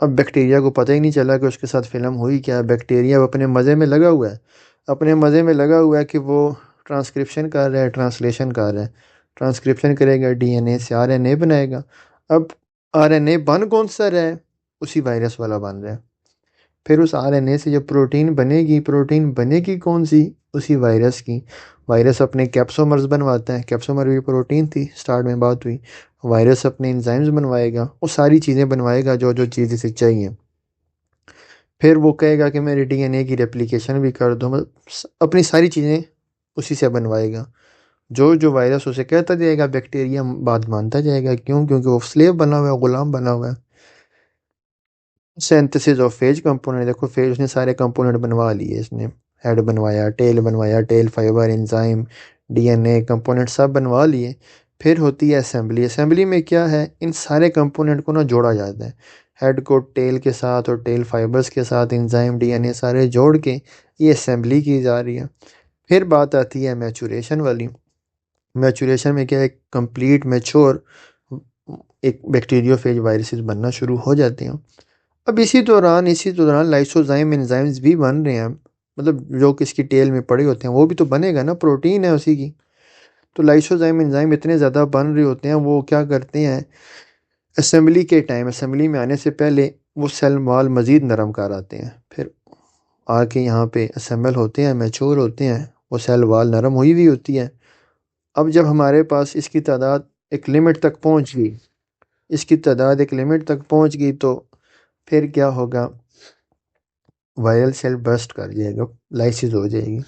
अब बैक्टीरिया को पता ही नहीं चला कि उसके साथ फिल्म हुई क्या है। बैक्टीरिया अपने मज़े में लगा हुआ है, अपने मज़े में लगा हुआ है कि वो ट्रांसक्रिप्शन कर रहा है, ट्रांसलेशन कर रहा है। ट्रांसक्रिप्शन करेगा, डीएनए से आरएनए बनाएगा। अब आरएनए बन कौन सा रहा है, उसी वायरस वाला बन रहा है। फिर उस आरएनए से जब प्रोटीन बनेगी, प्रोटीन बनेगी कौन सी, उसी वायरस की। वायरस अपने कैप्सोमर्स बनवाता है, कैप्सोमर भी प्रोटीन थी, स्टार्ट में बात हुई। वायरस अपने एंजाइम्स बनवाएगा, वो सारी चीज़ें बनवाएगा जो जो चीज़ इसे चाहिए। फिर वो कहेगा कि मेरे डीएनए की रेप्लिकेशन भी कर दो, मतलब अपनी सारी चीज़ें उसी से बनवाएगा। जो जो वायरस उसे कहता जाएगा, बैक्टीरिया बात मानता जाएगा। क्यों? क्योंकि वो स्लेव बना हुआ है, गुलाम बना हुआ है। सिंथेसिस ऑफ फेज कंपोनेंट, देखो फेज उसने सारे कंपोनेंट बनवा लिए, इसने हेड बनवाया, tail fibre, enzyme, DNA component सब बनवा लिए। फिर होती है असेंबली। असेंबली में क्या है, इन सारे कंपोनेंट को ना जोड़ा जाता है, हेड को टेल के साथ और टेल फाइबर्स के साथ, एंजाइम डीएनए सारे जोड़ के ये असेंबली की जा रही है। फिर बात आती है मैचुरेशन वाली। मैचुरेशन में क्या है, कंप्लीट मैच्योर एक बैक्टीरियोफेज वायरसेस बनना शुरू हो जाते हैं। अब इसी दौरान लाइसोजाइम एंजाइम्स भी बन रहे हैं, मतलब जो किसकी टेल में पड़े होते हैं वो भी तो बनेगा ना, प्रोटीन है उसी की। तो लाइसोजाइम एंजाइम इतने ज़्यादा बन रहे होते हैं, वो क्या करते हैं, असेंबली के टाइम, असेंबली में आने से पहले वो सेल वॉल मज़ीद नरम कर आते हैं। फिर आके यहाँ पे असेंबल होते हैं, मैच्योर होते हैं, वो सेल वॉल नरम हुई हुई होती है। अब जब हमारे पास इसकी तादाद एक लिमिट तक पहुँच गई, तो फिर क्या होगा, वायरल सेल बर्स्ट कर जाएगा, लाइसिस हो जाएगी,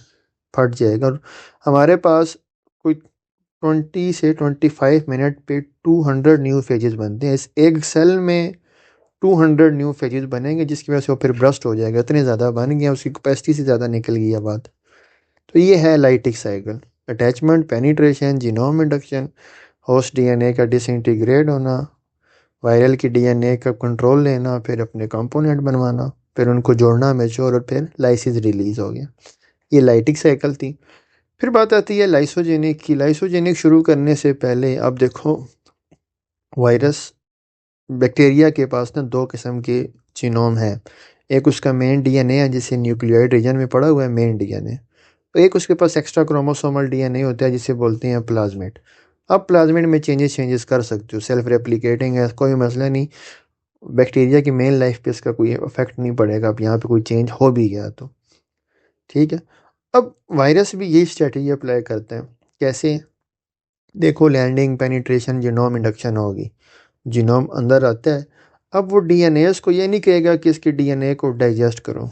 फट जाएगा। और हमारे पास कोई 20 से 25 मिनट पे 200 न्यू फेजेस बनते हैं। इस एक सेल में 200 न्यू फेजेस बनेंगे, जिसकी वजह से वो फिर बर्स्ट हो जाएगा। इतने ज़्यादा बन गया, उसकी कैपेसिटी से ज़्यादा निकल गई है बात। तो ये है lytic cycle: attachment, penetration, genome induction, host DNA का डिसइंटीग्रेट होना, वायरल की डीएनए का कंट्रोल लेना, फिर अपने कंपोनेंट बनवाना, फिर उनको जोड़ना मैच्योर, और फिर लाइसिस रिलीज हो गया। ये लाइटिक साइकिल थी। फिर बात आती है लाइसोजेनिक की। लाइसोजेनिक शुरू करने से पहले अब देखो, वायरस, बैक्टीरिया के पास ना दो किस्म के जीनोम है। एक उसका मेन डीएनए है, जिसे न्यूक्लियोइड रीजन में पड़ा हुआ है, मेन डीएनए। तो एक उसके पास एक्स्ट्रा क्रोमोसोमल डीएनए होता है, जिसे बोलते हैं प्लाज्मिड। अब प्लाज्मिड में चेंजेस कर सकते हो, सेल्फ रेप्लिकेटिंग है, कोई मसला नहीं। बैक्टीरिया की मेन लाइफ पे इसका कोई इफेक्ट नहीं पड़ेगा। अब यहाँ पे कोई चेंज हो भी गया तो ठीक है। अब वायरस भी यही स्ट्रेटजी अप्लाई करते हैं। कैसे? देखो, लैंडिंग, पेनिट्रेशन, जीनोम इंडक्शन होगी, जीनोम अंदर आता है। अब वो डीएनए को ये नहीं कहेगा कि इसके डीएनए को डाइजेस्ट करो,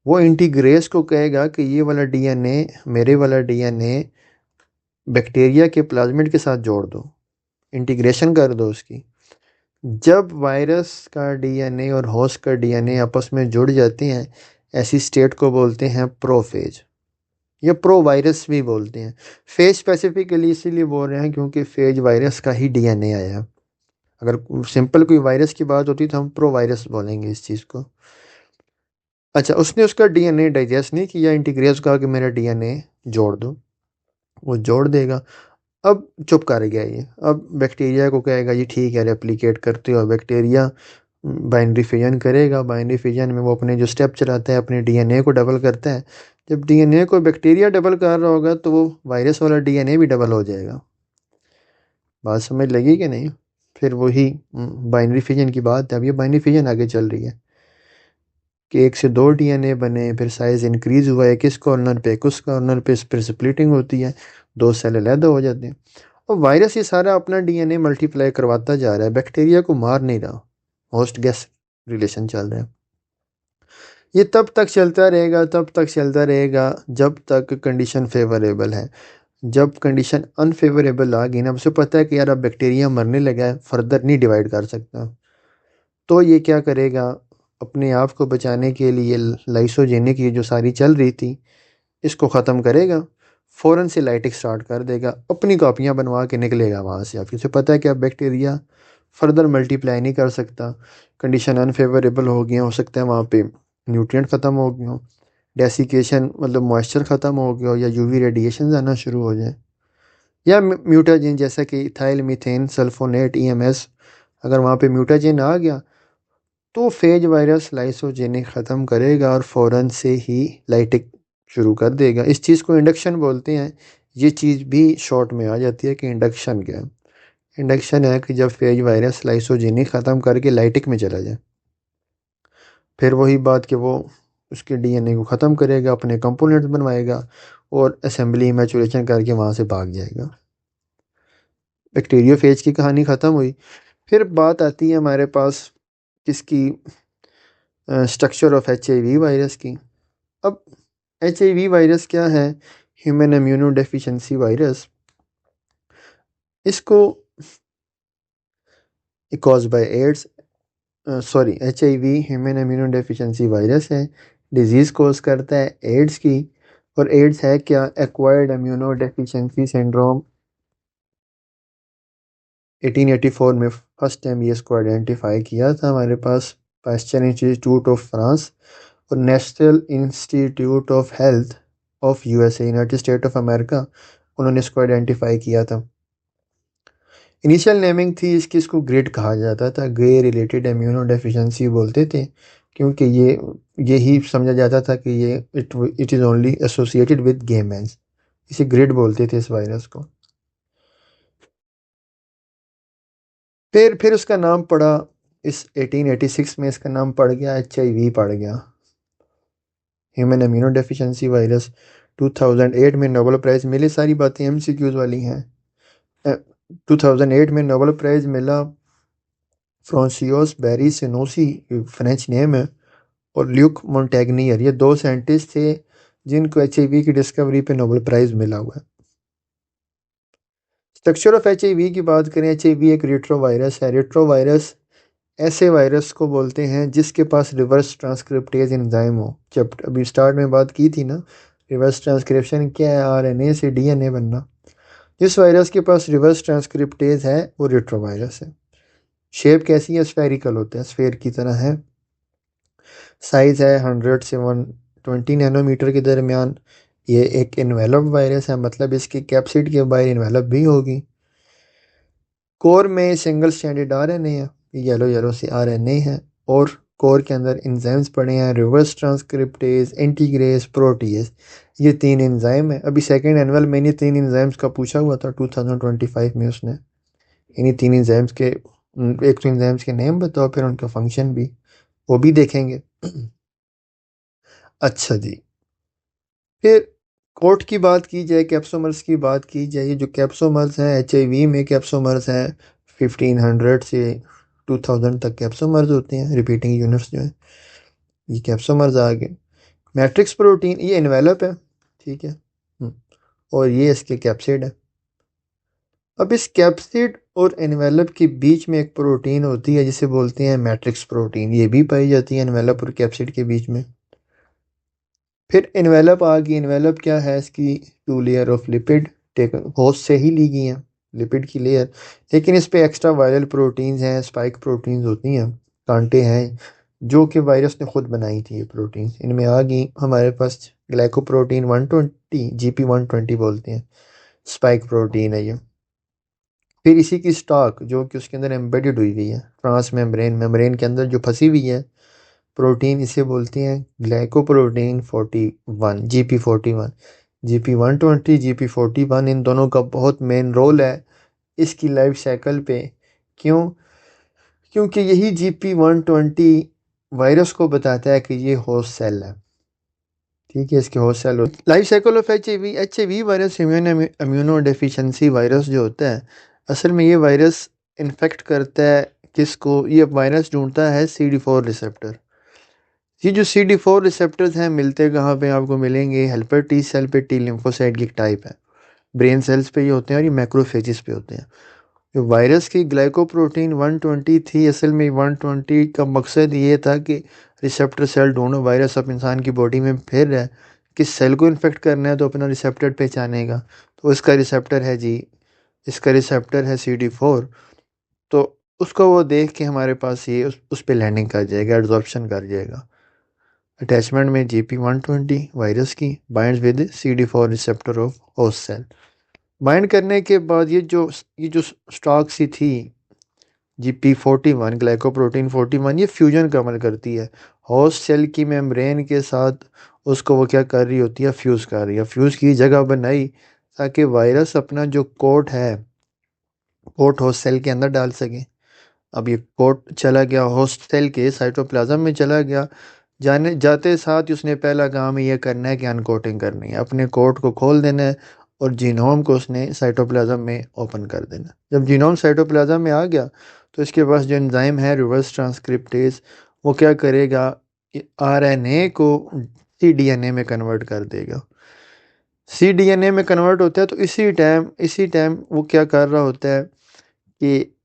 वो इंटीग्रेस को कहेगा कि ये वाला डीएनए, मेरे वाला डीएनए बैक्टीरिया के प्लाज्मिड के साथ जोड़ दो, इंटीग्रेशन कर दो उसकी। जब वायरस का डीएनए और होस्ट का डीएनए आपस में जुड़ जाते हैं, ऐसी स्टेट को बोलते हैं प्रोफेज, या प्रो वायरस भी बोलते हैं। फेज स्पेसिफिकली इसीलिए बोल रहे हैं क्योंकि फेज वायरस का ही डीएनए आया है। अगर सिंपल कोई वायरस की बात होती तो हम प्रो वायरस बोलेंगे इस चीज़ को। अच्छा, उसने उसका डीएनए डाइजेस्ट नहीं किया, इंटीग्रेस कहा कि मेरा डीएनए जोड़ दो, वो जोड़ देगा। अब चुप कर गया ये। अब बैक्टीरिया को कहेगा जी ठीक है, रेप्लिकेट करते हो। बैक्टीरिया बाइनरी फिजन करेगा। बाइनरी फिजन में वो अपने जो स्टेप चलाता है, अपने डीएनए को डबल करता है। जब डीएनए को बैक्टीरिया डबल कर रहा होगा तो वो वायरस वाला डीएनए भी डबल हो जाएगा। बात समझ लगी कि नहीं? फिर वही बाइनरी फिजन की बात है। अब ये बाइनरी फिजन आगे चल रही है कि एक से दो डीएनए बने, फिर साइज इंक्रीज हुआ है, किस कॉर्नर पे, किस कॉर्नर पे, फिर स्प्लिटिंग होती है, दो सेल अलग हो जाते हैं। और वायरस ये सारा अपना डीएनए मल्टीप्लाई करवाता जा रहा है, बैक्टीरिया को मार नहीं रहा। होस्ट गेस्ट रिलेशन चल रहा है। ये तब तक चलता रहेगा जब तक कंडीशन फेवरेबल है। जब कंडीशन अनफेवरेबल आ गई ना, उसे पता है कि यार अब बैक्टीरिया मरने लगा है, फर्दर नहीं डिवाइड कर सकता, तो ये क्या करेगा, अपने आप को बचाने के लिए लाइसोजेनिक ये जो सारी चल रही थी, इसको ख़त्म करेगा। फ़ौरन से लाइटिक स्टार्ट कर देगा, अपनी कॉपियाँ बनवा के निकलेगा वहाँ से। अब उसे पता है कि अब बैक्टीरिया फर्दर मल्टीप्लाई नहीं कर सकता, कंडीशन अनफेवरेबल हो गया, हो सकता है वहाँ पे न्यूट्रिएंट ख़त्म हो गए हों, डेसिकेशन मतलब मॉइस्चर ख़त्म हो गया हो, या यूवी रेडिएशन आना शुरू हो जाए, या म्यूटाजेन जैसा कि इथाइल मीथेन सल्फोनेट ईएमएस, अगर वहाँ पे म्यूटाजेन आ गया तो फेज वायरस लाइसोजेनिक ख़त्म करेगा और फ़ौरन से ही लाइटिक शुरू कर देगा। इस चीज़ को इंडक्शन बोलते हैं। ये चीज़ भी शॉर्ट में आ जाती है कि इंडक्शन क्या है। इंडक्शन है कि जब फेज वायरस लाइसोजेनिक ख़त्म करके लाइटिक में चला जाए, फिर वही बात कि वो उसके डीएनए को ख़त्म करेगा, अपने कंपोनेंट्स बनवाएगा और असेंबली मैचुरेशन करके वहाँ से भाग जाएगा। बैक्टीरियोफेज की कहानी ख़त्म हुई। फिर बात आती है हमारे पास किसकी, स्ट्रक्चर ऑफ एचआईवी वायरस की। अब एचआईवी वायरस क्या है? Human immunodeficiency virus. इसको cause by AIDS HIV human immunodeficiency virus है, डिजीज़ कोज करता है एड्स की। और एड्स है क्या? Acquired immuno deficiency syndrome. 1884 में फर्स्ट टाइम ये इसको आइडेंटिफाई किया था हमारे पास पाश्चर इंस्टीट्यूट ऑफ फ्रांस और national institute of health of USA United state of America, उन्होंने इसको आइडेंटिफाई किया था। इनिशियल नेमिंग थी इसकी, इसको ग्रिड कहा जाता था, ग्रे रिलेटेड इम्यूनो डेफिशिएंसी बोलते थे, क्योंकि यही समझा जाता था कि ये it is only associated with gay mens, इसे ग्रिड बोलते थे इस वायरस को। फिर उसका नाम पड़ा, इस 1886 में इसका नाम पड़ गया HIV पड़ गया, ह्यूमन इम्यूनो डेफिशिएंसी वायरस। 2008 में नोबेल प्राइज़ मिले, सारी बातें MCQs वाली हैं। 2008 में नोबेल प्राइज़ मिला फ्रांसियोस बेरी सेनोसी, फ्रेंच नेम है, और ल्यूक मोंटेग्नियर, ये दो साइंटिस्ट थे जिनको HIV की डिस्कवरी पे नोबेल प्राइज़ मिला हुआ है। स्ट्रक्चर ऑफ HIV की बात करें, HIV एक रेट्रोवायरस है। रेट्रोवायरस ऐसे वायरस को बोलते हैं जिसके पास रिवर्स ट्रांसक्रिप्टेज एंजाइम हो। जब अभी स्टार्ट में बात की थी ना, रिवर्स ट्रांसक्रिप्शन क्या है? RNA से DNA बनना। जिस वायरस के पास रिवर्स ट्रांसक्रिप्टेज है वो रेट्रोवायरस है। शेप कैसी है? स्फेरिकल होता है, स्फेयर की तरह है। साइज़ है 100 से 120 नैनोमीटर के दरमियान। ये एक इन्वेलप वायरस है, मतलब इसकी कैप्सिड के बाहर इन्वेलप भी होगी। कोर में सिंगल स्टैंडर्ड RNA है, येलो येलो से RNA है, और कोर के अंदर एंजाइम्स पड़े हैं, रिवर्स ट्रांसक्रिप्टेज, इंटीग्रेज, प्रोटीज, ये 3 एंजाइम है। अभी सेकेंड एनुअल में इन्हीं 3 एंजाइम्स का पूछा हुआ था 2025 में उसने। इन्हीं 3 एंजाइम्स के एक तो एंजाइम्स के नेम बताओ, फिर उनका फंक्शन भी, वो भी देखेंगे। अच्छा जी, फिर कोट की बात की जाए, कैप्सोमर्स की बात की जाए, ये जो कैप्सोमर्स हैं HIV में, कैप्सोमर्स हैं 1500 से 2000 तक कैप्सोमर्स होते हैं, रिपीटिंग यूनिट्स जो हैं, ये कैप्सोमर्स आ गए। मैट्रिक्स प्रोटीन ये इन्वेलप है, ठीक है, और ये इसके कैप्सिड है। अब इस कैप्सिड और एनवेलप के बीच में एक प्रोटीन होती है जिसे बोलते हैं मैट्रिक्स प्रोटीन, ये भी पाई जाती है एनवेलप और कैप्सिड के बीच में। फिर एनवेलप आ गई, एनवेलप क्या है? इसकी 2 लेयर ऑफ लिपिड होस्ट से ही ली गई हैं, लिपिड की लेयर, लेकिन इस पे एक्स्ट्रा वायरल प्रोटीन्स हैं, स्पाइक प्रोटीन्स होती हैं, कांटे हैं, जो कि वायरस ने खुद बनाई थी ये प्रोटीन। इनमें आ गई हमारे पास ग्लाइकोप्रोटीन 120, GP120 बोलते हैं, स्पाइक प्रोटीन है ये। फिर इसी की स्टॉक जो कि उसके अंदर एम्बेडेड हुई हुई है, ट्रांस मेम्ब्रेन के अंदर जो फंसी हुई है प्रोटीन, इसे बोलते हैं ग्लाइकोप्रोटीन 41, GP41। GP120, GP41, इन दोनों का बहुत मेन रोल है इसकी लाइफ साइकिल पे। क्यों? क्योंकि यही GP120 वायरस को बताता है कि ये होस्ट सेल है, ठीक है, इसके host cell. Life cycle of HIV virus immunodeficiency virus जो होता है, असल में ये वायरस इन्फेक्ट करता है किसको? ये वायरस ढूंढता है CD4 रिसेप्टर। ये जो CD4 रिसेप्टर्स हैं मिलते कहाँ पे आपको मिलेंगे? हेल्पर T सेल पे, T लिम्फोसाइट की टाइप है, ब्रेन सेल्स पे ये होते हैं और ये मैक्रोफेजिस पे होते हैं। जो वायरस की ग्लाइकोप्रोटीन 120 थी, असल में 120 का मकसद ये था कि रिसेप्टर सेल ढूंढो। वायरस अब इंसान की बॉडी में फिर रहा है, किस सेल को इन्फेक्ट करना है तो अपना रिसेप्टर पहचानेगा, तो इसका रिसेप्टर है जी, इसका रिसेप्टर है CD4। तो उसको वो देख के हमारे पास ये उस पर लैंडिंग कर जाएगा, एब्जॉर्प्शन कर जाएगा। अटैचमेंट में GP120 वायरस की binds with CD4 receptor of host cell. Bind करने के बाद ये जो स्टॉक सी थी GP41, ग्लाइकोप्रोटीन 41, ये फ्यूजन का अमल करती है होस्ट सेल की मेम्ब्रेन के साथ। उसको वो क्या कर रही होती है? फ्यूज़ कर रही है। फ्यूज़ की जगह बनाई ताकि वायरस अपना जो कोट है, कोट होस्ट सेल के अंदर डाल सके। अब ये कोट चला गया होस्ट सेल के साइटोप्लाज्म में चला गया, जाने जाते साथ ही उसने पहला काम ये करना है कि अनकोटिंग करनी है, अपने कोट को खोल देना है और जीनोम को उसने साइटोप्लाज्म में ओपन कर देना। जब जीनोम साइटोप्लाज्म में आ गया तो इसके पास जो एंजाइम है रिवर्स ट्रांसक्रिप्टेज, वो क्या करेगा? RNA को cDNA में कन्वर्ट कर देगा। cDNA में कन्वर्ट होता है तो इसी टाइम वो क्या कर रहा होता है कि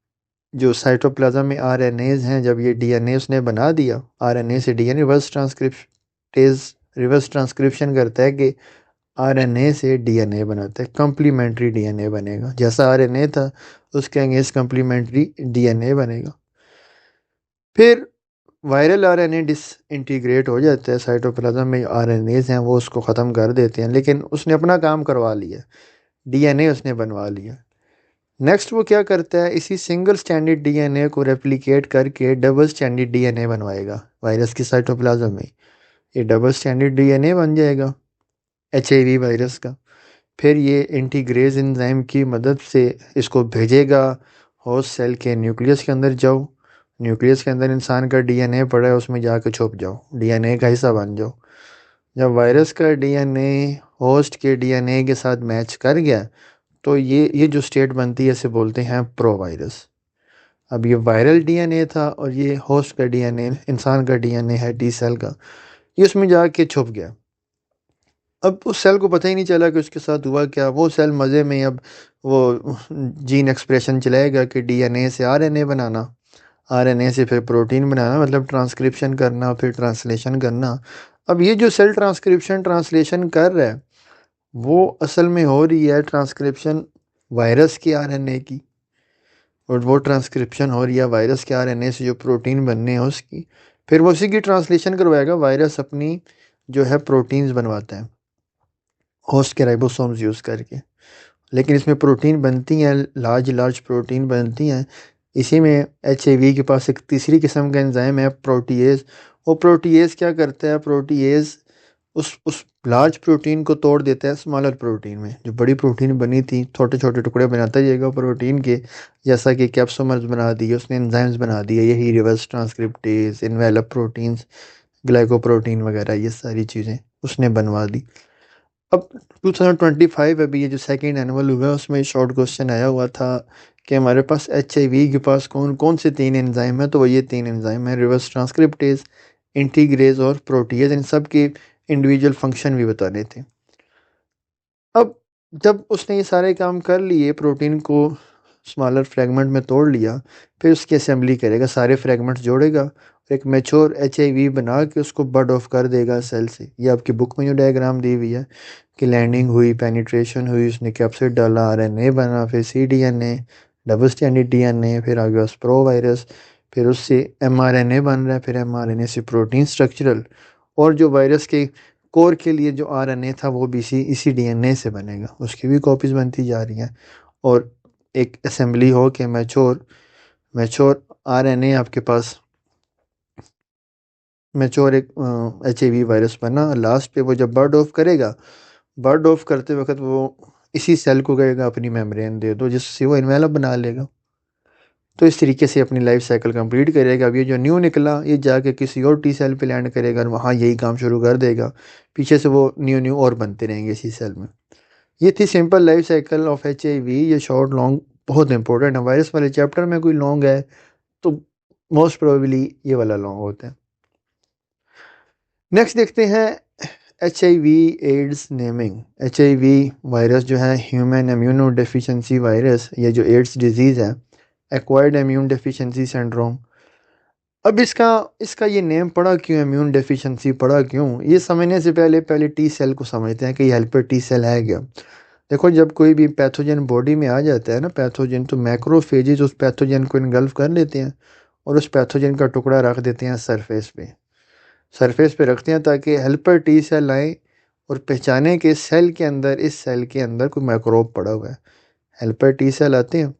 जो साइटोप्लाज्म में आरएनएज हैं, जब ये डीएनए उसने बना दिया, आरएनए से डीएनए रिवर्स ट्रांसक्रिप्शन करता है कि आरएनए से डीएनए बनाता है, कम्प्लीमेंट्री डीएनए बनेगा। जैसा आरएनए था उसके अगेंस्ट कम्प्लीमेंट्री डीएनए बनेगा। फिर वायरल आरएनए डिसइंटीग्रेट हो जाता है, साइटोप्लाज्म में आरएनएज हैं वो उसको ख़त्म कर देते हैं, लेकिन उसने अपना काम करवा लिया, डीएनए उसने बनवा लिया। नेक्स्ट वो क्या करता है, इसी सिंगल स्टैंडर्ड डीएनए को रेप्लिकेट करके डबल स्टैंडर्ड डीएनए बनवाएगा वायरस की साइटोप्लाज्म में। ये डबल स्टैंडर्ड डीएनए बन जाएगा एचआईवी वायरस का। फिर ये इंटीग्रेज एंजाइम की मदद से इसको भेजेगा होस्ट सेल के न्यूक्लियस के अंदर, जाओ न्यूक्लियस के अंदर इंसान का डीएनए पड़ा है उसमें जाके छुप जाओ, डीएनए का हिस्सा बन जाओ। जब वायरस का डीएनए होस्ट के डीएनए के साथ मैच कर गया तो ये जो स्टेट बनती है इसे बोलते हैं प्रो वायरस। अब ये वायरल डीएनए था और ये होस्ट का डीएनए इंसान का डीएनए है टी सेल का, ये उसमें जाके छुप गया। अब उस सेल को पता ही नहीं चला कि उसके साथ हुआ क्या। वो सेल मज़े में अब वो जीन एक्सप्रेशन चलाएगा कि डीएनए से आरएनए बनाना, आरएनए से फिर प्रोटीन बनाना, मतलब ट्रांसक्रिप्शन करना फिर ट्रांसलेशन करना। अब ये जो सेल ट्रांसक्रिप्शन ट्रांसलेशन कर रहा है वो असल में हो रही है ट्रांसक्रिप्शन वायरस के आरएनए की, और वो ट्रांसक्रिप्शन हो रही है वायरस के आरएनए से जो प्रोटीन बनने हैं उसकी। फिर वो उसी की ट्रांसलेशन करवाएगा। वायरस अपनी जो है प्रोटीन्स बनवाता है होस्ट के राइबोसोम्स यूज़ करके, लेकिन इसमें प्रोटीन बनती हैं, लार्ज प्रोटीन बनती हैं। इसी में एचआईवी के पास एक तीसरी किस्म का एंजाइम है प्रोटीएज। वो प्रोटीएज क्या करता है, प्रोटीएज उस लार्ज प्रोटीन को तोड़ देता है स्मॉलर प्रोटीन में। जो बड़ी प्रोटीन बनी थी छोटे छोटे टुकड़े बनाता जाएगा प्रोटीन के, जैसा कि कैप्सोमर्स बना दिए उसने, एंजाइम्स बना दिए, यही reverse transcriptase, envelope proteins, glycoprotein वगैरह, ये सारी चीज़ें उसने बनवा दी। अब 2025 अभी ये जो सेकेंड एनुअल हुआ है उसमें शॉर्ट क्वेश्चन आया हुआ था कि हमारे पास एचआईवी के पास कौन कौन से 3 एंजाइम है, तो वो ये 3 एंजाइम है, रिवर्स ट्रांसक्रिप्टेज, इंटीग्रेज और प्रोटीएज। इन सब के इंडिविजुअल फंक्शन भी बताने थे। अब जब उसने ये सारे काम कर लिए, प्रोटीन को स्मॉलर फ्रेगमेंट में तोड़ लिया, फिर उसकी असेंबली करेगा, सारे फ्रेगमेंट्स जोड़ेगा, एक मैच्योर एचआईवी बना के उसको बर्ड ऑफ कर देगा सेल से। ये आपकी बुक में जो डायग्राम दी हुई है कि लैंडिंग हुई, पेनिट्रेशन हुई, उसने कैप्सिड डाला, आरएनए बना, फिर cDNA, डबल स्टैंडर्ड डीएनए, फिर आगे उस प्रो वायरस, फिर उससे एमआरएनए बन रहा है, फिर एमआरएनए से प्रोटीन स्ट्रक्चरल, और जो वायरस के कोर के लिए जो आरएनए था वो भी इसी डीएनए से बनेगा, उसकी भी कॉपीज़ बनती जा रही हैं। और एक असेंबली हो के मैच्योर आरएनए आपके पास, मैच्योर एक एचआईवी वायरस बना। लास्ट पे वो जब बर्ड ऑफ करेगा, बर्ड ऑफ करते वक्त वो इसी सेल को कहेगा अपनी मेम्ब्रेन दे दो, जिससे वो इन्वेलप बना लेगा। तो इस तरीके से अपनी लाइफ साइकिल कंप्लीट करेगा। अब ये जो न्यू निकला ये जाके किसी और टी सेल पे लैंड करेगा और वहाँ यही काम शुरू कर देगा, पीछे से वो न्यू और बनते रहेंगे इसी सेल में। ये थी simple life cycle of HIV. ये शॉर्ट लॉन्ग बहुत इंपॉर्टेंट है। वायरस वाले चैप्टर में कोई लॉन्ग है तो मोस्ट प्रोबेबली ये वाला लॉन्ग होता है। नेक्स्ट देखते हैं H I V AIDS naming. H I V virus जो है ह्यूमन इम्यूनो डेफिशिएंसी वायरस, ये जो एड्स डिजीज़ है, एक्वायर्ड इम्यून डेफिशिएंसी सिंड्रोम। अब इसका इसका ये नेम पड़ा क्यों, इम्यून डेफिशिएंसी पड़ा क्यों, ये समझने से पहले पहले टी सेल को समझते हैं कि ये हेल्पर टी सेल है क्या। देखो, जब कोई भी पैथोजन बॉडी में आ जाता है ना, पैथोजन, तो मैक्रोफेजेज उस पैथोजन को इनगल्फ कर लेते हैं और उस पैथोजन का टुकड़ा रख देते हैं सरफेस पे रखते हैं ताकि हेल्पर टी सेल आए और पहचाने कि सेल के अंदर, इस सेल के अंदर कोई माइक्रोब पड़ा हुआ है। हेल्पर टी सेल आते हैं,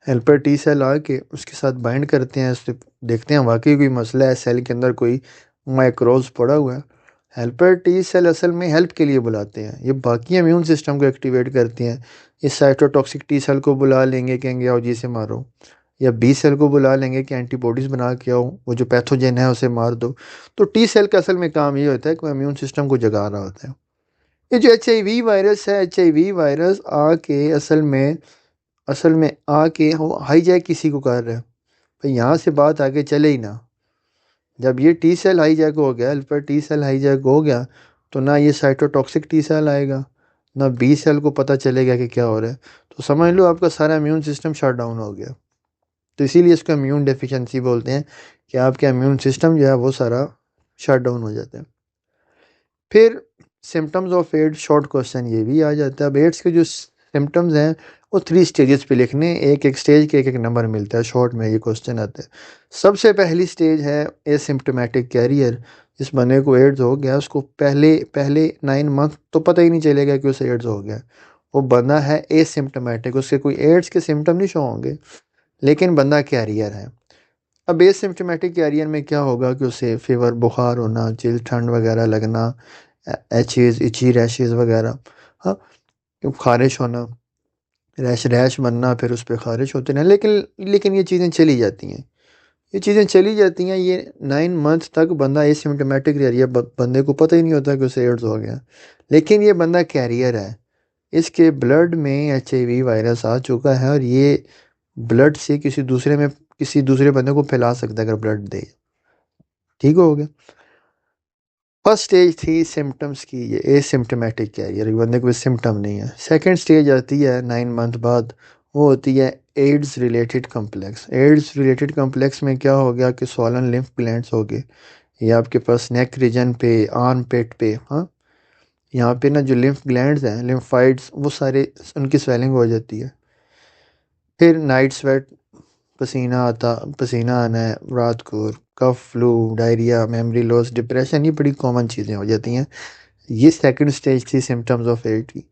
हेल्पर टी सेल आके उसके साथ बाइंड करते हैं, उससे देखते हैं वाकई कोई मसला है, सेल के अंदर कोई माइक्रोब्स पड़ा हुआ है। हेल्पर टी सेल असल में हेल्प के लिए बुलाते हैं, ये बाकी इम्यून सिस्टम को एक्टिवेट करती हैं। इस साइटोटॉक्सिक टी सेल को बुला लेंगे, कहेंगे आओ जी से मारो, या बी सेल को बुला लेंगे कि एंटीबॉडीज़ बना के आओ, वो जो पैथोजन है उसे मार दो। तो टी सेल का असल में काम ये होता है कि वो इम्यून सिस्टम को जगा रहा होता है। ये जो एच आई वी वायरस है, एच आई वी वायरस आके असल में आके वो हाईजैक किसी को कर रहा है। भाई यहाँ से बात आगे चले ही ना। जब ये टी सेल हाईजैक हो गया, हेल्पर टी सेल हाईजैक हो गया, तो ना ये साइटोटॉक्सिक टी सेल आएगा, ना बी सेल को पता चलेगा कि क्या हो रहा है। तो समझ लो आपका सारा इम्यून सिस्टम शट डाउन हो गया। तो इसीलिए इसको इम्यून डेफिशिएंसी बोलते हैं कि आपका इम्यून सिस्टम जो है वो सारा शट डाउन हो जाता है। फिर symptoms of AIDS, short question ये भी आ जाता है। अब एड्स के जो सिम्टम्स हैं वो 3 स्टेजेस पे लिखने, एक एक स्टेज के एक एक नंबर मिलता है, शॉर्ट में ये क्वेश्चन आता है। सबसे पहली स्टेज है एसिम्प्टोमेटिक कैरियर। जिस बंदे को एड्स हो गया उसको पहले पहले 9 मंथ तो पता ही नहीं चलेगा कि उसे एड्स हो गया। वो बंदा है एसिम्प्टोमेटिक, उसके कोई एड्स के सिम्टम नहीं शो होंगे लेकिन बंदा कैरियर है। अब एसिम्प्टोमेटिक कैरियर में क्या होगा कि उसे फीवर, बुखार होना, चिल ठंड वगैरह लगना, एचेज, इची रैशेज वगैरह, हाँ, खारिश होना, रैश रैश बनना, फिर उस पर खारिश होते ना। लेकिन लेकिन ये चीज़ें चली जाती हैं, ये चीज़ें चली जाती हैं। ये 9 मंथ तक बंदा एसिम्प्टोमेटिक रह रही है, बंदे को पता ही नहीं होता कि उसे एड्स हो गया, लेकिन ये बंदा कैरियर है। इसके ब्लड में HIV वायरस आ चुका है और ये ब्लड से किसी दूसरे बंदे को फैला सकता है अगर ब्लड दे। ठीक हो गया। फर्स्ट स्टेज थी सिम्टम्स की, ये एसिम्प्टोमेटिक कैरियर, बंदे को सिम्टम नहीं है। सेकंड स्टेज आती है 9 मंथ बाद, वो होती है AIDS related complex. AIDS related complex में क्या हो गया कि स्वॉलन लिम्फ ग्लैंड्स हो गए, ये आपके पास नेक रीजन पे, आर्म पेट पे, हाँ, यहाँ पे ना जो लिम्फ ग्लैंड्स हैं, लिम्फाइड्स, वो सारे उनकी स्वेलिंग हो जाती है। फिर नाइट स्वेट, पसीना आना है रात को, cough, flu, diarrhoea, memory loss, depression, ये बड़ी कॉमन चीज़ें हो जाती हैं। ये सेकंड स्टेज थी सिम्टम्स ऑफ एड्स की।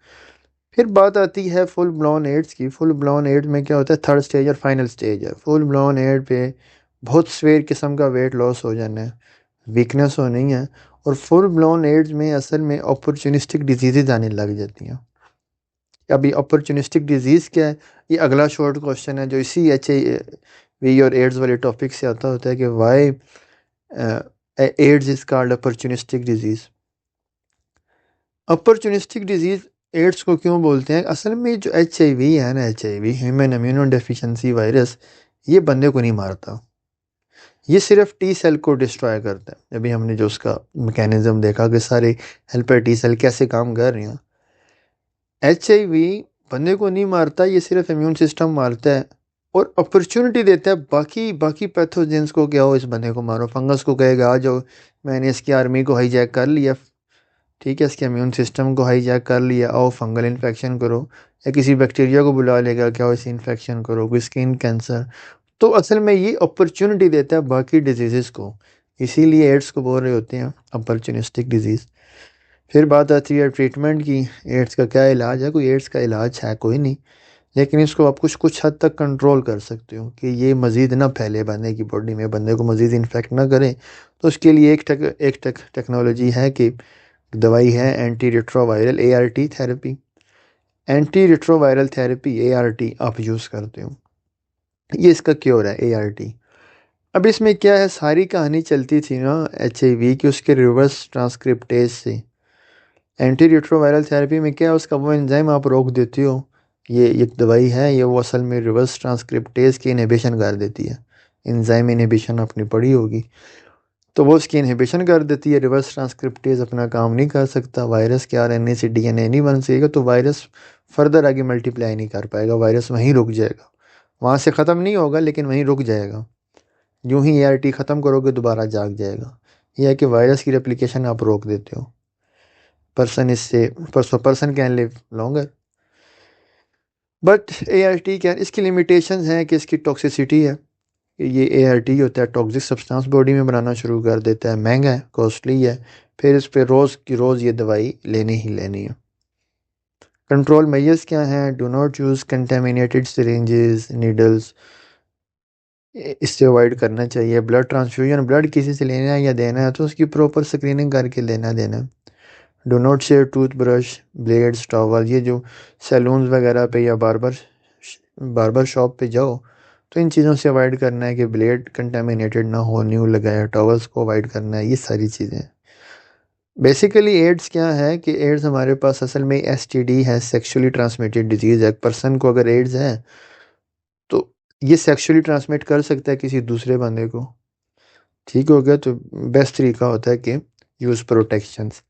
फिर बात आती है फुल ब्लॉन एड्स की। फुल ब्लॉन एड्स में क्या होता है, थर्ड स्टेज और फाइनल स्टेज है। फुल ब्लॉन एड पे बहुत स्वेर किस्म का वेट लॉस हो जाना है, वीकनेस होनी है। और फुल ब्लॉन एड्स में असल में अपॉर्चुनिस्टिक डिजीज़ आने लग जाती हैं। अभी अपॉर्चुनिस्टिक डिजीज़ क्या है, ये अगला शॉर्ट क्वेश्चन है जो इसी HIV और एड्स वाले टॉपिक से आता होता है कि why AIDS is called opportunistic disease. Opportunistic disease AIDS को क्यों बोलते हैं, असल में जो HIV है ना, HIV human immunodeficiency virus, ये बंदे को नहीं मारता, ये सिर्फ टी सेल को डिस्ट्रॉय करता है। अभी हमने जो उसका मैकेनिज्म देखा कि सारे हेल्पर टी सेल कैसे काम कर रहे हैं। HIV बंदे को नहीं मारता, ये सिर्फ इम्यून सिस्टम मारता है और अपॉर्चुनिटी देता है बाकी बाकी पैथोजेंस को, क्या हो इस बंदे को मारो। फंगस को कहेगा आ जाओ, मैंने इसकी आर्मी को हाईजैक कर लिया, ठीक है, इसके इम्यून सिस्टम को हाईजैक कर लिया, आओ फंगल इन्फेक्शन करो। या किसी बैक्टीरिया को बुला लेगा, क्या हो इसे इन्फेक्शन करो, कोई स्किन कैंसर। तो असल में ये अपॉर्चुनिटी देता है बाकी डिजीज़ को, इसीलिए एड्स को बोल रहे होते हैं अपॉर्चुनिस्टिक डिजीज़। फिर बात आती है ट्रीटमेंट की, एड्स का क्या इलाज है। कोई एड्स का इलाज है कोई नहीं, लेकिन इसको आप कुछ हद तक कंट्रोल कर सकते हो कि ये मज़ीद ना फैले बंदे की बॉडी में, बंदे को मज़ीद इन्फेक्ट ना करे। तो उसके लिए एक टेक्नोलॉजी है कि दवाई है anti retroviral ART therapy. Anti retroviral therapy ART आप यूज़ करते हो, ये इसका क्योर है ART। अब इसमें क्या है, सारी कहानी चलती थी ना HIV की उसके रिवर्स ट्रांसक्रिप्टेज से। एंटी रिट्रोवायरल थेरेपी में क्या है, उसका वो एंजाइम आप रोक देती हो। ये एक दवाई है, ये वो असल में रिवर्स ट्रांसक्रिप्टेज की इनहिबिशन कर देती है। एंजाइम इनहिबिशन आपने पढ़ी होगी, तो वो उसकी इनहिबिशन कर देती है। रिवर्स ट्रांसक्रिप्टेज अपना काम नहीं कर सकता, वायरस के RNA से DNA नहीं बन सकेगा, तो वायरस फर्दर आगे मल्टीप्लाई नहीं कर पाएगा, वायरस वहीं रुक जाएगा। वहाँ से ख़त्म नहीं होगा लेकिन वहीं रुक जाएगा। यूं ही ART ख़त्म करोगे दोबारा जाग जाएगा। यह है कि वायरस की रेप्लिकेशन आप रोक देते हो। Person can live longer, but ART क्या, इसकी लिमिटेशंस हैं कि इसकी टॉक्सिसिटी है। ये ART होता है टॉक्सिक सब्सटेंस बॉडी में बनाना शुरू कर देता है, महंगा है, कॉस्टली है। फिर इस पे रोज़ की रोज़ ये दवाई लेनी ही लेनी है। कंट्रोल मेजर्स क्या हैं, do not use contaminated syringes, needles, इससे अवॉइड करना चाहिए। ब्लड ट्रांसफ्यूजन, ब्लड किसी से लेना है या देना है तो उसकी प्रॉपर स्क्रीनिंग करके लेना देना। Do not share toothbrush, blades, towel. ये जो सैलून्स वगैरह पे या बार्बर शॉप पे जाओ तो इन चीज़ों से अवॉइड करना है कि ब्लेड कंटेमिनेटेड ना हो, न्यू लगाया, टॉवल्स को अवॉइड करना है, ये सारी चीज़ें। बेसिकली एड्स क्या है कि एड्स हमारे पास असल में STD है, सेक्सुअली ट्रांसमिटेड डिजीज़ है। एक पर्सन को अगर एड्स है तो ये सेक्सुअली ट्रांसमिट कर सकता है किसी दूसरे बंदे को। ठीक हो गया। तो बेस्ट तरीका होता है कि यूज़ प्रोटेक्शंस।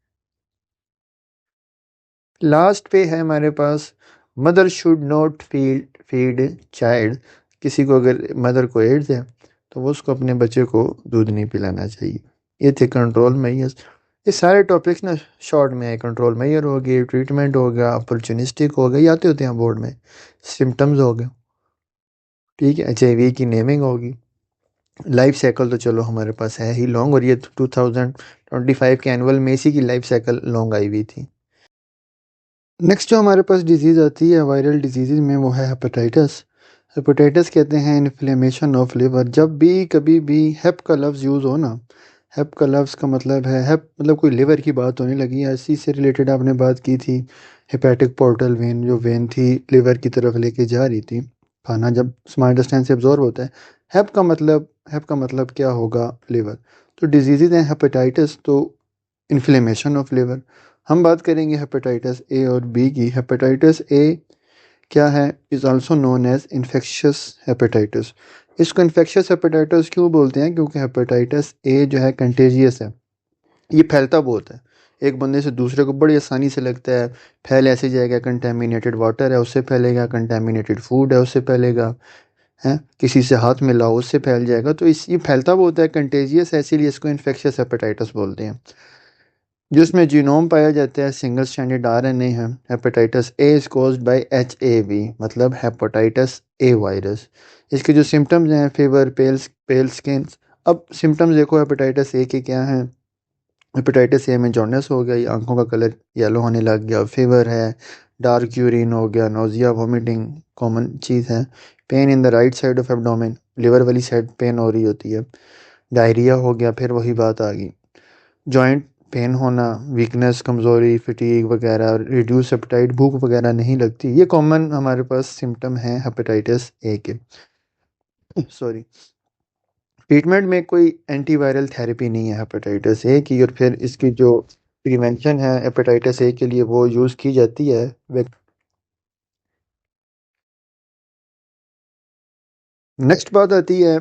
लास्ट पे है हमारे पास mother should not feed child. किसी को अगर मदर को एड्स है तो वो उसको अपने बच्चे को दूध नहीं पिलाना चाहिए। ये थे कंट्रोल मेजर्स। ये सारे टॉपिक्स ना शॉर्ट में है। कंट्रोल मेजर हो गए, ट्रीटमेंट हो गया, अपॉर्चुनिस्टिक हो गया, ये आते होते हैं बोर्ड में। सिम्टम्स हो गए, ठीक है, HIV की नेमिंग होगी। लाइफ साइकिल तो चलो हमारे पास है ही लॉन्ग, और ये 2025 के एनुअल में इसी की लाइफ साइकिल लॉन्ग आई हुई थी। नेक्स्ट जो हमारे पास डिजीज़ आती है वायरल डिजीज़ में, वो है हेपेटाइटिस। हेपेटाइटिस कहते हैं इन्फ्लेमेशन ऑफ लिवर। जब भी कभी भी हेप का लफ्ज़ यूज़ हो ना, हेप का लफ्ज़ का मतलब है, हेप मतलब कोई लिवर की बात होने लगी है, इसी से रिलेटेड आपने बात की थी। हेपेटिक पोर्टल वेन, जो वेन थी लिवर की तरफ लेके जा रही थी, खाना जब स्मॉल इंटेस्टाइन से एब्जॉर्ब होता है। हेप का मतलब क्या होगा? लिवर। तो डिजीज़ हैं हेपेटाइटिस, तो इन्फ्लेमेशन ऑफ लिवर। हम बात करेंगे हेपेटाइटिस ए और बी की। हेपेटाइटिस ए क्या है? Is also known as infectious hepatitis. इसको इन्फेक्शियस हेपेटाइटिस क्यों बोलते हैं? क्योंकि हेपेटाइटिस ए जो है कंटेजियस है, ये फैलता बहुत है। एक बंदे से दूसरे को बड़ी आसानी से लगता है। फैल ऐसी जाएगा, कंटेमिनेटेड वाटर है उससे फैलेगा, कंटेमिनेटेड फूड है उससे फैलेगा, है किसी से हाथ मिलाओ उससे फैल जाएगा। तो इस ये फैलता बहुत है, कंटेजियस है, इसीलिए इसको इन्फेक्शियस हेपेटाइटिस बोलते हैं। जिसमें जीनोम पाया जाता है, सिंगल स्टैंडर्ड RNA है। Hepatitis A is caused bye HAV, मतलब हेपेटाइटिस ए वायरस। इसके जो सिम्टम्स हैं, फीवर, पेल स्किन। अब सिम्टम्स देखो हेपेटाइटिस ए के क्या हैं। हेपेटाइटिस ए में जॉन्डिस हो गया, आंखों का कलर येलो होने लग गया, फीवर है, डार्क यूरिन हो गया, नोजिया, वोमिटिंग कॉमन चीज़ है, pain in the right side of abdomen, liver वाली साइड पेन हो रही होती है, डायरिया हो गया, फिर वही बात आ गई, जॉइंट पेन होना, वीकनेस, कमज़ोरी, फटीग वगैरह, रिड्यूस एपेटाइट, भूख वगैरह नहीं लगती। ये कॉमन हमारे पास सिम्टम हैं हेपेटाइटिस ए के। सॉरी। ट्रीटमेंट में कोई एंटीवायरल थेरेपी नहीं है हेपेटाइटिस ए की, और फिर इसकी जो प्रिवेंशन है हेपेटाइटिस ए के लिए वो यूज़ की जाती है। नेक्स्ट बात आती है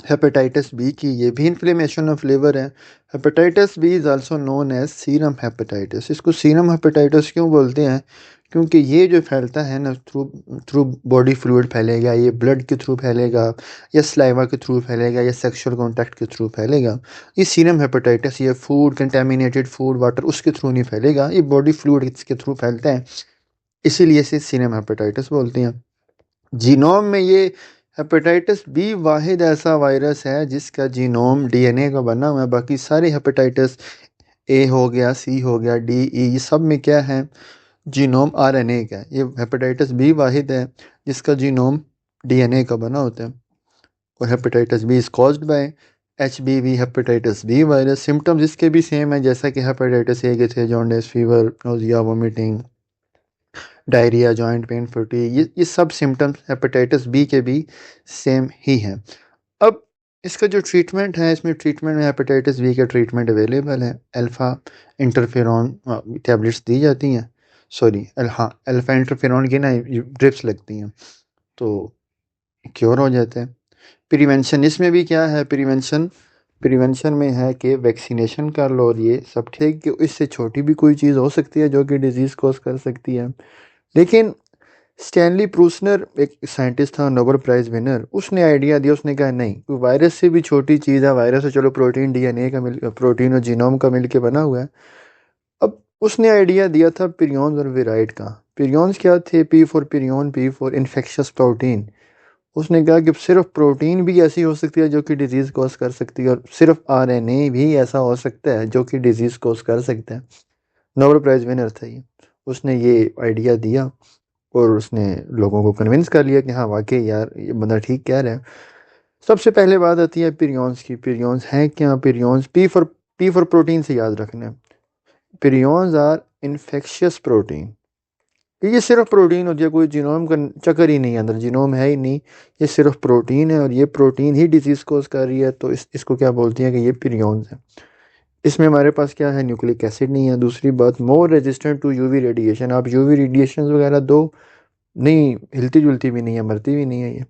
हेपेटाइटिस बी की। ये भी इन्फ्लेमेशन ऑफ लिवर है। Hepatitis B is also known as serum hepatitis. इसको सीरम हेपेटाइटिस क्यों बोलते हैं? क्योंकि ये जो फैलता है ना, थ्रू थ्रू बॉडी फ्लूइड फैलेगा, ये ब्लड के थ्रू फैलेगा, या स्लाइवा के थ्रू फैलेगा, या सेक्सुअल कॉन्टैक्ट के थ्रू फैलेगा। ये सीरम हेपेटाइटिस, ये फूड, कंटेमिनेटेड फूड, वाटर, उसके थ्रू नहीं फैलेगा, ये बॉडी फ्लूइड के थ्रू फैलता है, इसीलिए इसे सीरम हेपेटाइटिस बोलते हैं। जीनोम में ये हेपेटाइटिस बी वाहिद ऐसा वायरस है जिसका जीनोम DNA का बना हुआ है। बाकी सारे हेपेटाइटिस ए हो गया, सी हो गया, DE, ये सब में क्या है? जीनोम RNA का है। ये हेपेटाइटिस बी वाहिद है जिसका जीनोम DNA का बना होता है। और hepatitis B is caused by HBV, hepatitis B virus. Symptoms इसके भी सेम है जैसा कि हेपेटाइटिस ए के थे, jaundice, fever, nausea, vomiting, diarrhoea, joint pain, fatigue, ये सब सिम्टम्स हेपेटाइटिस बी के भी सेम ही हैं। अब इसका जो ट्रीटमेंट है, इसमें ट्रीटमेंट में हेपेटाइटिस बी का ट्रीटमेंट अवेलेबल है। अल्फ़ा इंटरफेरॉन टैबलेट्स दी जाती हैं। सॉरी, हाँ, अल्फ़ा इंटरफेरॉन की ना ड्रिप्स लगती हैं, तो क्योर हो जाते हैं। प्रिवेंशन इसमें भी क्या है? प्रिवेंशन में है कि वैक्सीनेशन कर लो, और ये सब ठीक, कि इससे छोटी भी कोई चीज़ हो सकती है जो कि डिजीज़ कॉज कर सकती है। लेकिन स्टैनली प्रूसनर एक साइंटिस्ट था, नोबेल प्राइज़ विनर, उसने आइडिया दिया। उसने कहा नहीं, कोई वायरस से भी छोटी चीज़ है। वायरस तो चलो प्रोटीन, DNA का मिल, प्रोटीन और जीनोम का मिल के बना हुआ है। अब उसने आइडिया दिया था पिरियॉन्स और विराइड का। पिरियॉन्स क्या थे? P for prion, P for infectious protein. उसने कहा कि सिर्फ प्रोटीन भी ऐसी हो सकती है जो कि डिजीज़ कॉज कर सकती है, और सिर्फ RNA भी ऐसा हो सकता है जो कि डिजीज़ कॉज कर सकता है। नोबेल प्राइज़ विनर था ये। उसने ये आइडिया दिया और उसने लोगों को कन्विंस कर लिया कि हाँ वाकई यार ये बंदा ठीक कह रहा है। सबसे पहले बात आती है पिरियॉन्स की। पिरियॉन्स हैं क्या? पिरियॉन्स पी फॉर प्रोटीन से याद रखना है। पिरियॉन्स आर इन्फेक्शियस प्रोटीन। ये सिर्फ प्रोटीन होती है, कोई जीनोम का चक्कर ही नहीं है, अंदर जीनोम है ही नहीं। ये सिर्फ प्रोटीन है, और ये प्रोटीन ही डिजीज कोज कर रही है, तो इसको क्या बोलती हैं कि ये पिरियॉन्स है। इसमें हमारे पास क्या है? न्यूक्लिक एसिड नहीं है। दूसरी बात, मोर रेजिस्टेंट टू UV रेडिएशन। आप UV रेडिएशन वगैरह दो, नहीं हिलती जुलती भी नहीं है, मरती भी नहीं है ये।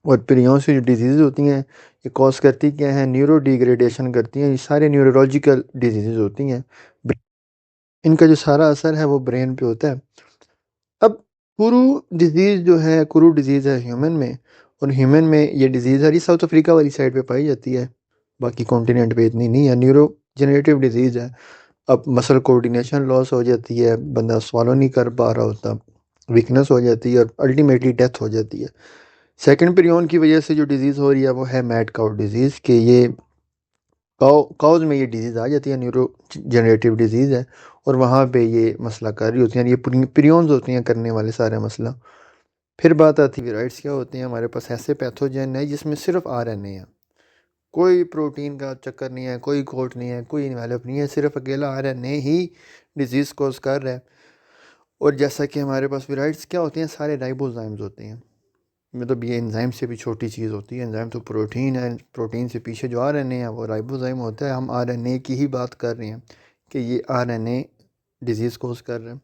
और प्रियों से जो डिजीज़ होती हैं, ये कॉज करती क्या है? न्यूरो डिग्रेडेशन करती हैं। ये सारे न्यूरोलॉजिकल डिजीज़ होती हैं। इनका जो सारा असर है वो ब्रेन पे होता है। अब कुरू डिजीज़ जो है, कुरू डिजीज़ है ह्यूमन में, और ह्यूमन में ये डिजीज़ सारी साउथ अफ्रीका वाली साइड पे पाई जाती है, बाकी कॉन्टिनेंट पे इतनी नहीं है। न्यूरो जेनरेटिव डिजीज़ है। अब मसल कोऑर्डिनेशन लॉस हो जाती है, बंदा swallow नहीं कर पा रहा होता, वीकनेस हो जाती है और अल्टीमेटली डेथ हो जाती है। सेकंड पिरियन की वजह से जो डिजीज़ हो रही है वो है मैड काउ डिजीज़, कि ये काउज में ये डिजीज़ आ जाती है, न्यूरो जनरेटिव डिजीज़ है, और वहाँ पे ये मसला कर रही होती हैं, ये पिरियंस होती हैं करने वाले सारे मसला। फिर बात आती है राइट्स क्या होते हैं। हमारे पास ऐसे पैथोजन है जिसमें सिर्फ आरएनए है, कोई प्रोटीन का चक्कर नहीं है, कोई कोट नहीं है, कोई इन्वेलप नहीं है, सिर्फ अकेला आरएनए ही डिजीज़ कोज कर रहा है। और जैसा कि हमारे पास विराइट्स क्या होते हैं, सारे राइबोजाइम्स होते हैं, मतलब ये एंजाइम से भी छोटी चीज़ होती है। एंजाइम तो प्रोटीन है, प्रोटीन से पीछे जो आरएनए है वो राइबोजाइम होता है। हम आरएनए की ही बात कर रहे हैं कि ये आरएनए डिजीज़ कोज कर रहे हैं।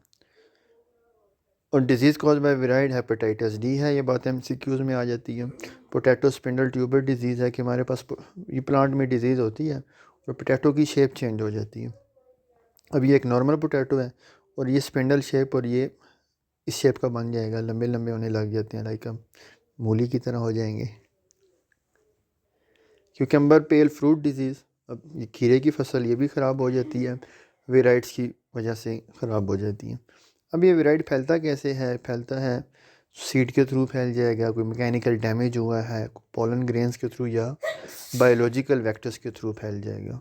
और disease cause by viride hepatitis D है, ये बात एमसीक्यूज़ में आ जाती है। पोटैटो स्पिंडल ट्यूबर डिजीज़ है कि हमारे पास ये प्लांट में डिजीज़ होती है और पोटैटो की शेप चेंज हो जाती है। अब ये एक नॉर्मल पोटैटो है और ये स्पिंडल शेप, और ये इस शेप का बन जाएगा, लंबे लंबे होने लग जाते हैं, लाइक मूली की तरह हो जाएंगे। क्यूकम्बर पेल फ्रूट डिजीज़, अब ये खीरे की फसल ये भी ख़राब हो जाती है, वेराइट्स की वजह से ख़राब हो जाती है। अब ये वेराइट फैलता कैसे है? फैलता है सीड के थ्रू फैल जाएगा, कोई मैकेनिकल डैमेज हुआ है, पोलन ग्रेन्स के थ्रू, या बायोलॉजिकल वेक्टर्स के थ्रू फैल जाएगा।